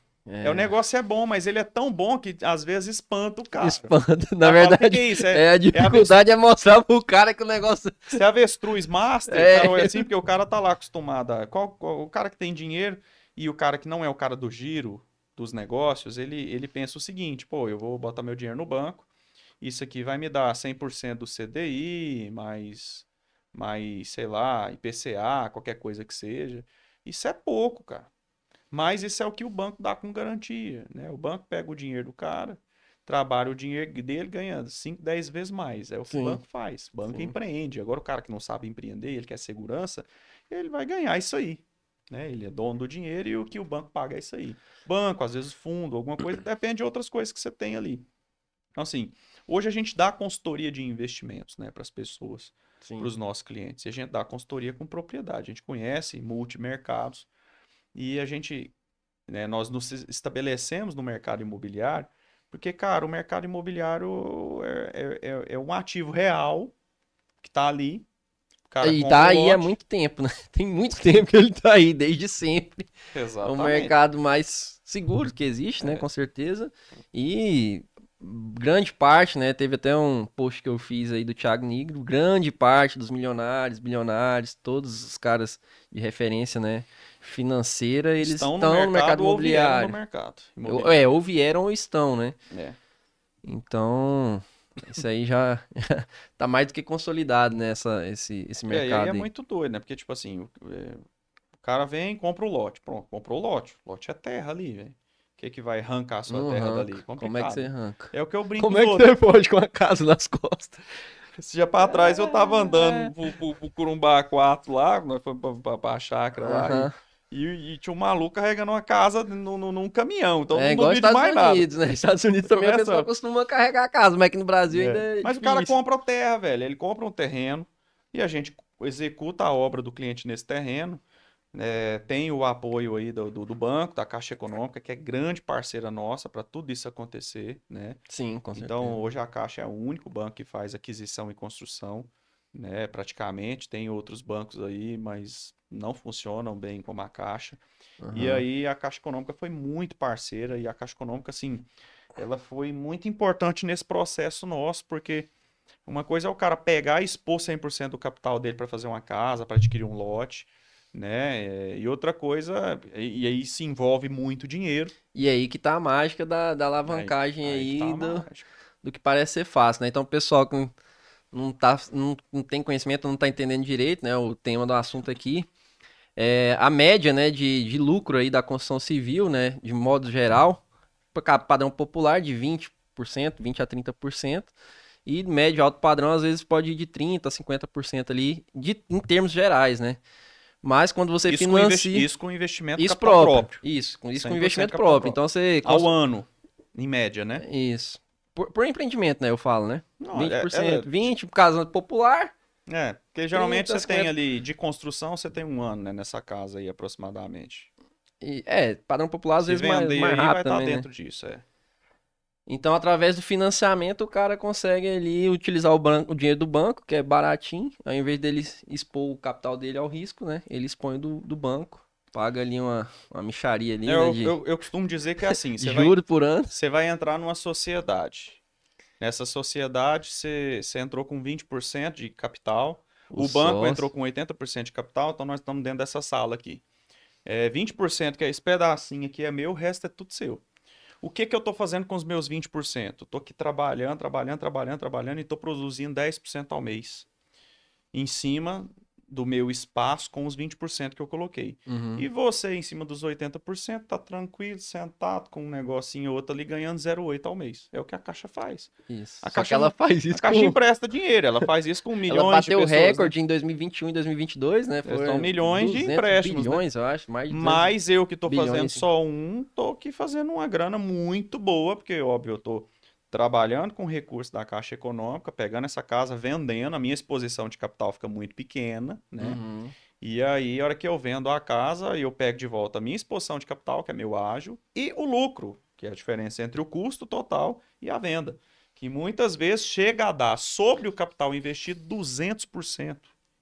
O negócio é bom, mas ele é tão bom que às vezes espanta o cara. Espanta. O Na cara fala, o que que verdade, é isso? a dificuldade é mostrar pro cara que o negócio. Se é avestruz master, o É. cara olha assim, porque o cara tá lá acostumado a... o cara que tem dinheiro e o cara que não é o cara do giro dos negócios, ele pensa o seguinte, pô, eu vou botar meu dinheiro no banco, isso aqui vai me dar 100% do CDI, mais, sei lá, IPCA, qualquer coisa que seja. Isso é pouco, cara. Mas isso é o que o banco dá com garantia, né? O banco pega o dinheiro do cara, trabalha o dinheiro dele ganhando 5, 10 vezes mais. É o que o Sim, banco faz. O banco sim. empreende. Agora o cara que não sabe empreender, ele quer segurança, ele vai ganhar isso aí, né? Ele é dono do dinheiro e o que o banco paga é isso aí. Banco, às vezes fundo, alguma coisa, depende de outras coisas que você tem ali. Então, assim, hoje a gente dá consultoria de investimentos, né, para as pessoas, para Sim. os nossos clientes. E a gente dá consultoria com propriedade. A gente conhece multimercados e a gente, né, nós nos estabelecemos no mercado imobiliário, porque, cara, o mercado imobiliário é um ativo real que está ali. O cara E tá compra o aí há lote. muito tempo, né? Tem muito tempo que ele tá aí, desde sempre. É o Exatamente. mercado mais seguro que existe, né? É. Com certeza. E grande parte, né? Teve até um post que eu fiz aí do Thiago Nigro. Grande parte dos milionários, bilionários, todos os caras de referência, né? Financeira, eles Estão no estão no mercado mercado ou vieram do imobiliário. mercado imobiliário. Ou vieram ou estão, né? É. Então, isso aí já tá mais do que consolidado, né? Esse E aí é mercado aí. muito doido, né? Porque, tipo assim, o cara vem, compra o lote. Pronto, comprou o lote. O lote é terra ali, velho. O que que vai arrancar a sua Não terra dali? arranca. Como é que Complicado, você né? arranca? É o que eu brinco com Como os é que outros. você pode com a casa nas costas? Esse dia pra trás eu tava andando pro Corumbá 4 lá, nós fomos pra chácara lá, Aham. e tinha um maluco carregando uma casa num caminhão. Então É não igual duvido de Estados mais nada. Unidos, né? Estados Unidos Tô também a pessoa conversando. costuma carregar a casa, mas aqui no Brasil ainda É. é Mas o cara difícil. compra a terra, velho. Ele compra um terreno e a gente executa a obra do cliente nesse terreno. Tem o apoio aí do banco, da Caixa Econômica, que é grande parceira nossa para tudo isso acontecer, né? Sim, com Então, certeza. hoje a Caixa é o único banco que faz aquisição e construção, né? Praticamente. Tem outros bancos aí, mas não funcionam bem como a Caixa. E Aham. aí a Caixa Econômica foi muito parceira e a Caixa Econômica, assim, ela foi muito importante nesse processo nosso, porque uma coisa é o cara pegar e expor 100% do capital dele para fazer uma casa, para adquirir um lote, né? E outra coisa, e aí se envolve muito dinheiro. E aí que tá a mágica da Aí, alavancagem aí que tá aí a mágica. do que parece ser fácil, né? Então, o pessoal que não tem conhecimento, não tá entendendo direito, né? O tema do assunto aqui. A média, né, de lucro aí da construção civil, né, de modo geral, padrão popular de 20%, 20 a 30%, e médio alto padrão às vezes pode ir de 30 a 50% ali, em termos gerais, né? Mas quando você financia, Isso com investimento isso capital próprio, próprio. isso com 100% investimento capital próprio. próprio. Então você Ao ano, em média, né? isso. Por empreendimento, né, eu falo, né? Não, 20%, 20 por casa popular, porque geralmente 30, você tem 50. ali, de construção, você tem um ano, né, nessa casa aí, aproximadamente. Padrão popular às Se vezes mais, vender mais aí, vai rápido estar também, né? dentro disso, Então, através do financiamento, o cara consegue ali utilizar o dinheiro do banco, que é baratinho, ao invés dele expor o capital dele ao risco, né? Ele expõe do banco, paga ali uma mixaria ali, né? Eu costumo dizer que é assim, De juros por ano. você vai entrar numa sociedade. Nessa sociedade, você entrou com 20% de capital, O o banco entrou sócio. com 80% de capital, então nós estamos dentro dessa sala aqui. 20% que é esse pedacinho aqui é meu, o resto é tudo seu. O que que eu tô fazendo com os meus 20%? Eu tô aqui trabalhando e tô produzindo 10% ao mês. Em cima do meu espaço com os 20% que eu coloquei. Uhum. E você, em cima dos 80%, tá tranquilo, sentado com um negocinho ou outro ali, ganhando 0,8 ao mês. É o que a Caixa faz. Isso. A Só Caixa que ela faz isso A Caixa com... empresta dinheiro, ela faz isso com Ela milhões de bateu o pessoas, né? recorde em 2021 e 2022, né? São milhões de 200 empréstimos, né? bilhões, eu acho. Mais de 200 Mas eu que tô fazendo bilhões. só tô aqui fazendo uma grana muito boa, porque, óbvio, eu tô trabalhando com recursos da Caixa Econômica, pegando essa casa, vendendo, a minha exposição de capital fica muito pequena, né? Uhum. E aí, a hora que eu vendo a casa, eu pego de volta a minha exposição de capital, que é meu ágio, e o lucro, que é a diferença entre o custo total e a venda, que muitas vezes chega a dar, sobre o capital investido, 200%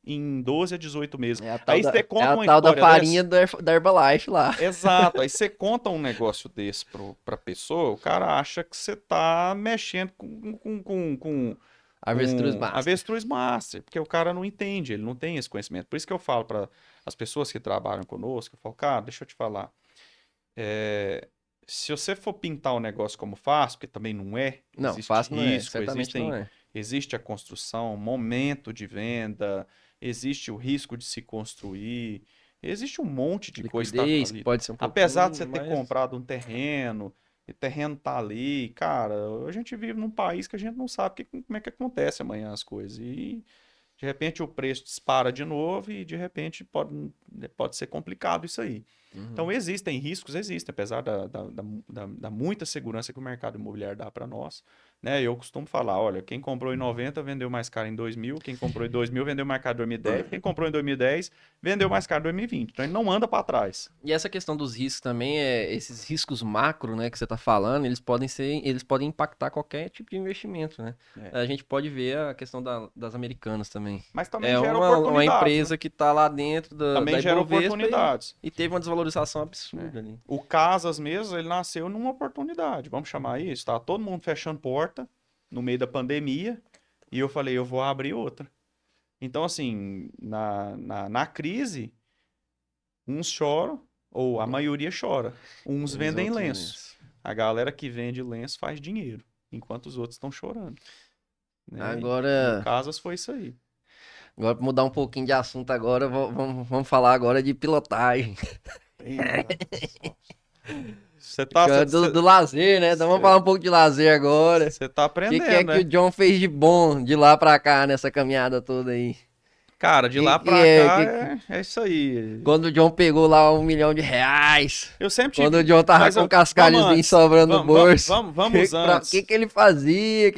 em 12 a 18 meses. É a tal Aí da, você é conta a uma tal da história farinha dessa. da Herbalife lá. Exato. Aí você conta um negócio desse pra pessoa, o cara acha que você tá mexendo com Avestruz Master. avestruz master, porque o cara não entende, ele não tem esse conhecimento. Por isso que eu falo para as pessoas que trabalham conosco, eu falo, cara, deixa eu te falar, se você for pintar o negócio como fácil, porque também não é, Não, existe fácil não é. risco, Certamente não é. existe a construção, momento de venda, existe o risco de se construir, existe um monte de coisa que tá Liquidez, ali. pode ser um Apesar de você pouquinho, ter mas... comprado um terreno, e o terreno tá ali, cara, a gente vive num país que a gente não sabe como é que acontece amanhã as coisas. E de repente o preço dispara de novo e de repente pode ser complicado isso aí. Uhum. Então existem riscos, existem, apesar da muita segurança que o mercado imobiliário dá para nós. Né? Eu costumo falar, olha, quem comprou em 90 vendeu mais caro em 2000, quem comprou em 2000 vendeu mais caro em 2010, quem comprou em 2010 vendeu mais caro em 2020. Então ele não anda para trás. E essa questão dos riscos também, esses riscos macro, né, que você está falando, eles podem impactar qualquer tipo de investimento, né? A gente pode ver a questão das americanas também. Mas também É gera uma oportunidades, empresa né? que está lá dentro Também da gera Ibovespa oportunidades. e teve uma desvalorização absurda ali. O Casas mesmo, ele nasceu numa oportunidade, vamos chamar isso, tá? Todo mundo fechando porta no meio da pandemia e eu falei, eu vou abrir outra. Então, assim, na crise, uns choram, ou a maioria chora. Uns vendem lenço. A galera que vende lenço faz dinheiro, enquanto os outros estão chorando. Né? Agora... No Casas foi isso aí. Agora, para mudar um pouquinho de assunto agora, vamos falar agora de pilotagem. Você tá... Do lazer, né? Então vamos falar um pouco de lazer agora. Você tá aprendendo, O que é né? que o John fez de bom de lá pra cá nessa caminhada toda aí? Cara, de lá pra cá é isso aí. Quando o John pegou lá R$1 milhão, eu sempre tive... quando o John tava com um cascalhozinho sobrando no bolso, vamos antes. O que ele fazia,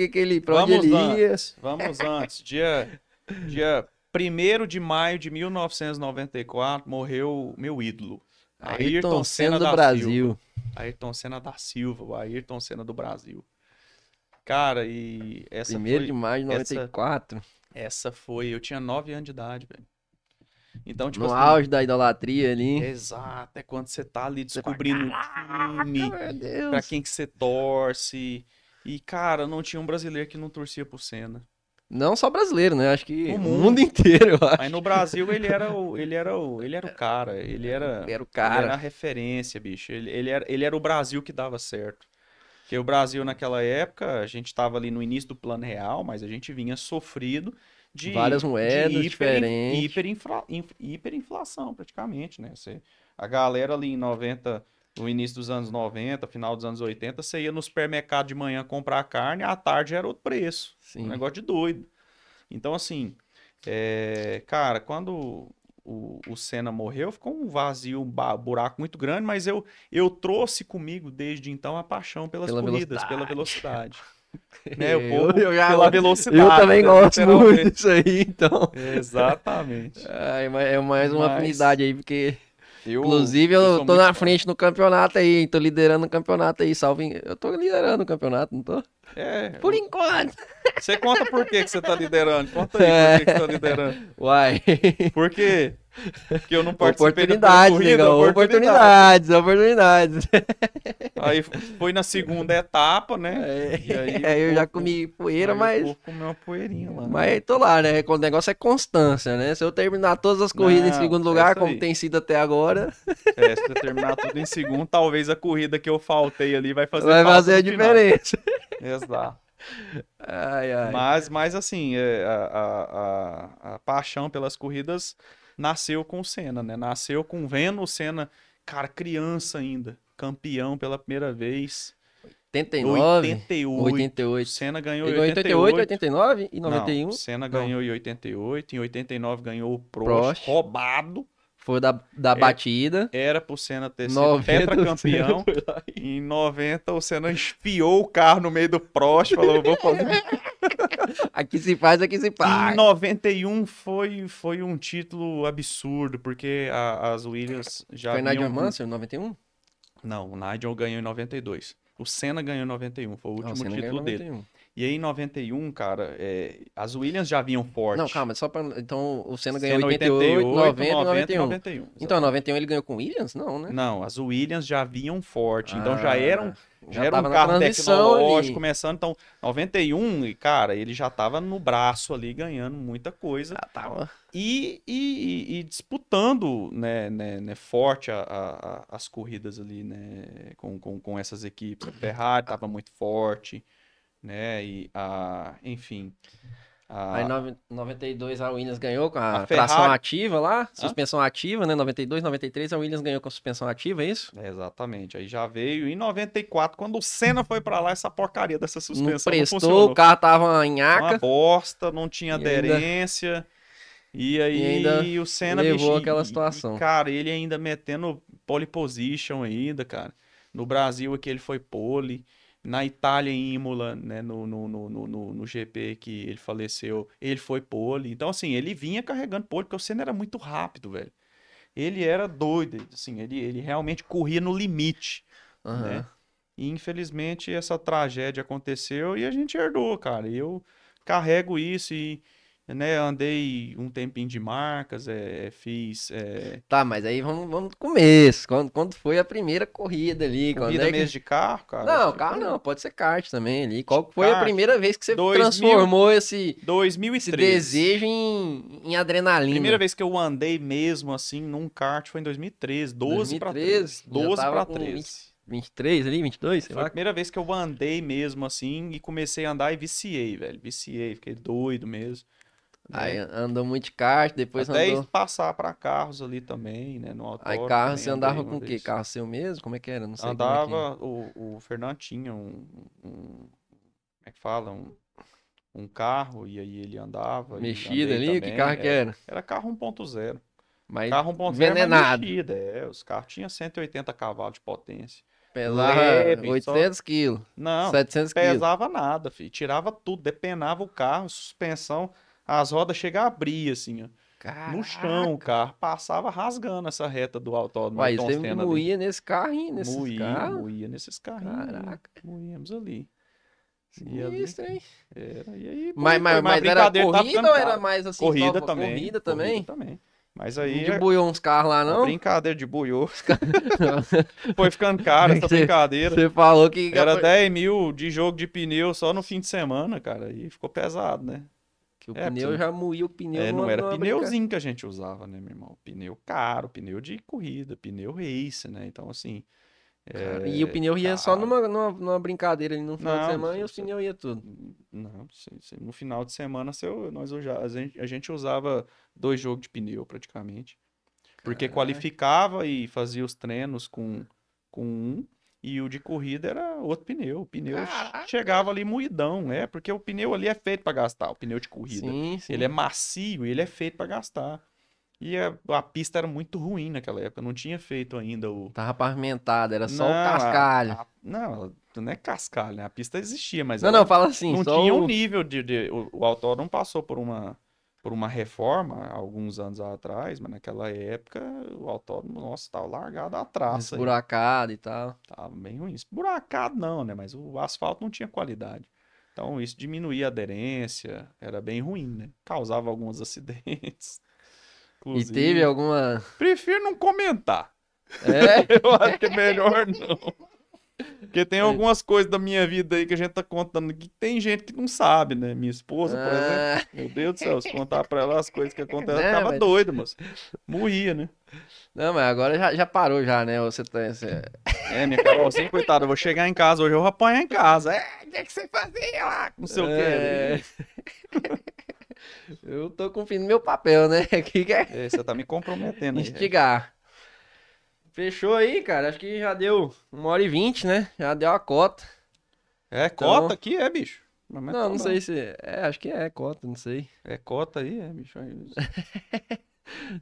pra onde ele ia? Vamos antes. Dia 1º de maio de 1994, morreu meu ídolo. Ayrton Senna do Brasil. Ayrton Senna da Silva, o Ayrton Senna do Brasil. Cara, e essa 1º de maio de 94. Essa foi... Eu tinha 9 anos de idade, velho. Então, tipo no auge da idolatria ali. Exato. É quando você tá ali descobrindo o time, pra quem que você torce. E, cara, não tinha um brasileiro que não torcia pro Senna. Não só brasileiro, né? Acho que o mundo inteiro, eu acho. Mas no Brasil ele era o cara. Ele era o cara. Ele era a referência, bicho. Ele era o Brasil que dava certo. Porque o Brasil, naquela época, a gente estava ali no início do Plano Real, mas a gente vinha sofrido de várias moedas diferentes. Hiperinflação, praticamente, né? A galera ali em 90, no início dos anos 90, final dos anos 80, você ia no supermercado de manhã comprar carne, à tarde era outro preço. Sim. Um negócio de doido. Então, assim, cara, quando o Senna morreu, ficou um vazio, um buraco muito grande, mas eu trouxe comigo desde então a paixão pelas corridas, pela velocidade. Né? O povo pela velocidade. Eu também gosto muito disso aí, então. Exatamente. É mais uma afinidade aí, porque... Inclusive, eu tô na frente no campeonato aí, tô liderando o campeonato aí, eu tô liderando o campeonato, não tô? Por enquanto. Você conta por que você tá liderando? Conta aí por que você tá liderando. Uai. Por quê? Porque eu não participei da corrida. Oportunidades. Aí foi na segunda etapa, né? E aí eu já comi poeira, mas... Vou comer uma poeirinha lá. Mas tô lá, né? O negócio é constância, né? Se eu terminar todas as corridas em segundo lugar, como tem sido até agora... Se você terminar tudo em segundo, talvez a corrida que eu faltei ali vai fazer Vai falta fazer a no final. diferença. Exato. Ai, ai. Mas assim, a paixão pelas corridas nasceu com o Senna, né? Nasceu com vendo o Senna, cara, criança ainda, campeão pela primeira vez. 89, 88. 88. O Senna ganhou Ele em ganhou em 88, 88. 89 e Não, o 91. Senna Não, ganhou em 88. Em 89 ganhou o Prost, Prost. roubado. Foi da É, batida. Era pro Senna ter sido 90 tetracampeão. foi lá Em 90, o Senna enfiou o carro no meio do Prost, falou, vou fazer. Aqui se faz, aqui se Em paga. 91 foi um título absurdo, porque as Williams já Foi Nigel haviam... Mansell, 91? Não, o Nigel ganhou em 92. O Senna ganhou em 91, foi o Ah, o último Senna ganhou título em dele. 91. E aí em 91, cara, as Williams já vinham forte. Não, calma, só pra... Então o Senna ganhou Senna 88, 90 e 91. 91. Então, em 91 ele ganhou com o Williams? Não, né? Não, as Williams já vinham forte, então já era um tava na carro transição tecnológico ali. começando. Então, 91, e, cara, ele já tava no braço ali, ganhando muita coisa. Já tava. E disputando né, forte as corridas ali, né, com essas equipes. A Ferrari tava muito forte, né, enfim... Aí em 92 a Williams ganhou com a A tração Ferrari- ativa lá, suspensão ativa, né? 92, 93 a Williams ganhou com suspensão ativa, é isso? Exatamente, aí já veio em 94, quando o Senna foi pra lá, essa porcaria dessa Não suspensão prestou, funcionou. o carro tava em Uma aca bosta, não tinha E ainda- aderência. E aí ainda o Senna, levou bicho, aquela situação. cara, ele ainda metendo pole position ainda, cara. No Brasil aqui ele foi pole. Na Itália, em Imola, né, no GP que ele faleceu, ele foi pole. Então, assim, ele vinha carregando pole, porque o Senna era muito rápido, velho. Ele era doido, assim, ele realmente corria no limite, Aham. né? E infelizmente essa tragédia aconteceu e a gente herdou, cara. E eu carrego isso e, né, andei um tempinho de marcas, fiz Tá, mas aí vamos do começo. Quando foi a primeira corrida ali? Quando corrida é que... mesmo de carro, cara. Não, acho que carro foi não, pode ser kart também ali. Qual foi a Kart. primeira vez que você 2000. transformou esse 2013. desejo em adrenalina? Primeira vez que eu andei mesmo assim num kart foi em 2013, 12 para 13. 12 para 13. 23 ali, 22, sei Foi a lá. primeira vez que eu andei mesmo assim e comecei a andar e viciei, velho. Viciei, fiquei doido mesmo. Aí Né? andou muito de kart, depois Até andou... passar para carros ali também, né? No Aí autódromo carro, também você andei andava uma com o quê? vez. Carro seu mesmo? Como é que era? Não sei como é que... Andava, o Fernando tinha como é que fala? Um carro e aí ele andava. E Mexido andei ali? Que também. carro que era? Era carro 1.0. Mas Carro 1.0 mas envenenado. mexido, os carros tinham 180 cavalos de potência. Pesava Leve, 800 quilos, Não, 700 quilos. pesava nada, filho. Tirava tudo, depenava o carro, suspensão, as rodas chegavam a abrir, assim, ó. No chão o carro, passava rasgando essa reta do autódromo Uai, Ayrton você Senna ali. moía nesse carrinho, nesses carros? Moía nesses carrinhos. Caraca. Moíamos ali. E ali, Sinistro, hein? e aí, Mas era brincadeira tava corrida ficando ou era cara. mais assim? Corrida só também. Corrida também? Corrida também. Mas Não aí, debuiou uns carros lá, a não? brincadeira de buiô foi ficando cara essa Você- brincadeira. Você falou que... Era 10 mil de jogo de pneu só no fim de semana, cara. E ficou pesado, né? Que o É, pneu você- já moía o pneu. não numa- era numa pneuzinho que a gente usava, né, meu irmão? Pneu caro, pneu de corrida, pneu race, né? Então, assim. Cara, e o pneu ia só caro. numa brincadeira ali no final de Não, semana e os você- pneus ia tudo. Não, no final de semana a gente usava 2 jogos de pneu praticamente. Porque Caraca. qualificava e fazia os treinos com um, e o de corrida era outro pneu. O pneu Caraca. chegava ali moidão, porque o pneu ali é feito para gastar, o pneu de corrida. Sim, sim. Ele é macio e ele é feito para gastar. E a pista era muito ruim naquela época, não tinha feito ainda o. Tava pavimentado, era só o Não, cascalho. não é cascalho, né? A pista existia, mas Não, ela não, fala assim, não só tinha o... um nível o autódromo passou por uma reforma há alguns anos atrás, mas naquela época o autódromo, nossa, tava largado a traça. Aí. esburacado e tal. Tava bem ruim. Esburacado não, né? Mas o asfalto não tinha qualidade. Então isso diminuía a aderência, era bem ruim, né? Causava alguns acidentes. E Inclusive, teve alguma... prefiro não comentar. É? Eu acho que é melhor não. Porque tem algumas coisas da minha vida aí que a gente tá contando que tem gente que não sabe, né? Minha esposa, por exemplo. Ah, Meu Deus do céu, se contar pra ela as coisas que acontecem, ela não, ficava mas, doida, moço. Morria, né? não, mas agora já parou já, né? Você tá, É, minha Carolzinha, coitada, eu vou chegar em casa hoje, eu vou apanhar em casa. O que você fazia lá? Não sei o é, quê. eu tô cumprindo meu papel, né? Aqui que é Você tá me comprometendo aí, velho. instigar. Fechou aí, cara. Acho que já deu 1h20, né? Já deu a cota. É Então, cota aqui, é, bicho? Não não, aumentou, não sei não. se. Acho que é cota, não sei. É cota aí, é, bicho.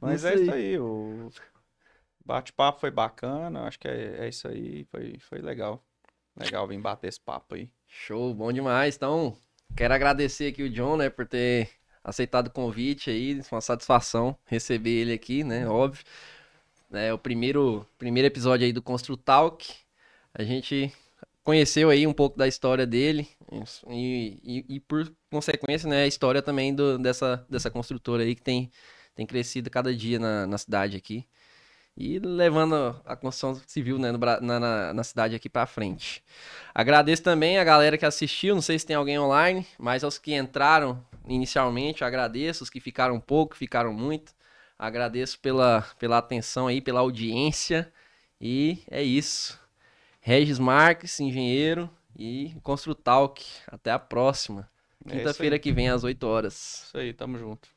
Não Mas é isso sei. aí, o bate-papo foi bacana, acho que é isso aí, foi legal. Legal vir bater esse papo aí. Show, bom demais. Então, quero agradecer aqui o John, né, por ter aceitado o convite aí. Foi uma satisfação receber ele aqui, né? Óbvio. É o primeiro episódio aí do Constru Talk. A gente conheceu aí um pouco da história dele e por consequência, né, a história também dessa construtora aí que tem crescido cada dia na cidade aqui e levando a construção civil, né, na cidade aqui pra frente. Agradeço também a galera que assistiu, não sei se tem alguém online, mas aos que entraram inicialmente, eu agradeço, os que ficaram pouco, ficaram muito. Agradeço pela atenção aí, pela audiência e é isso. Regis Marques, engenheiro e Construtalk. Até a próxima. É isso aí. Quinta-feira que vem às 8 horas. Isso aí, tamo junto.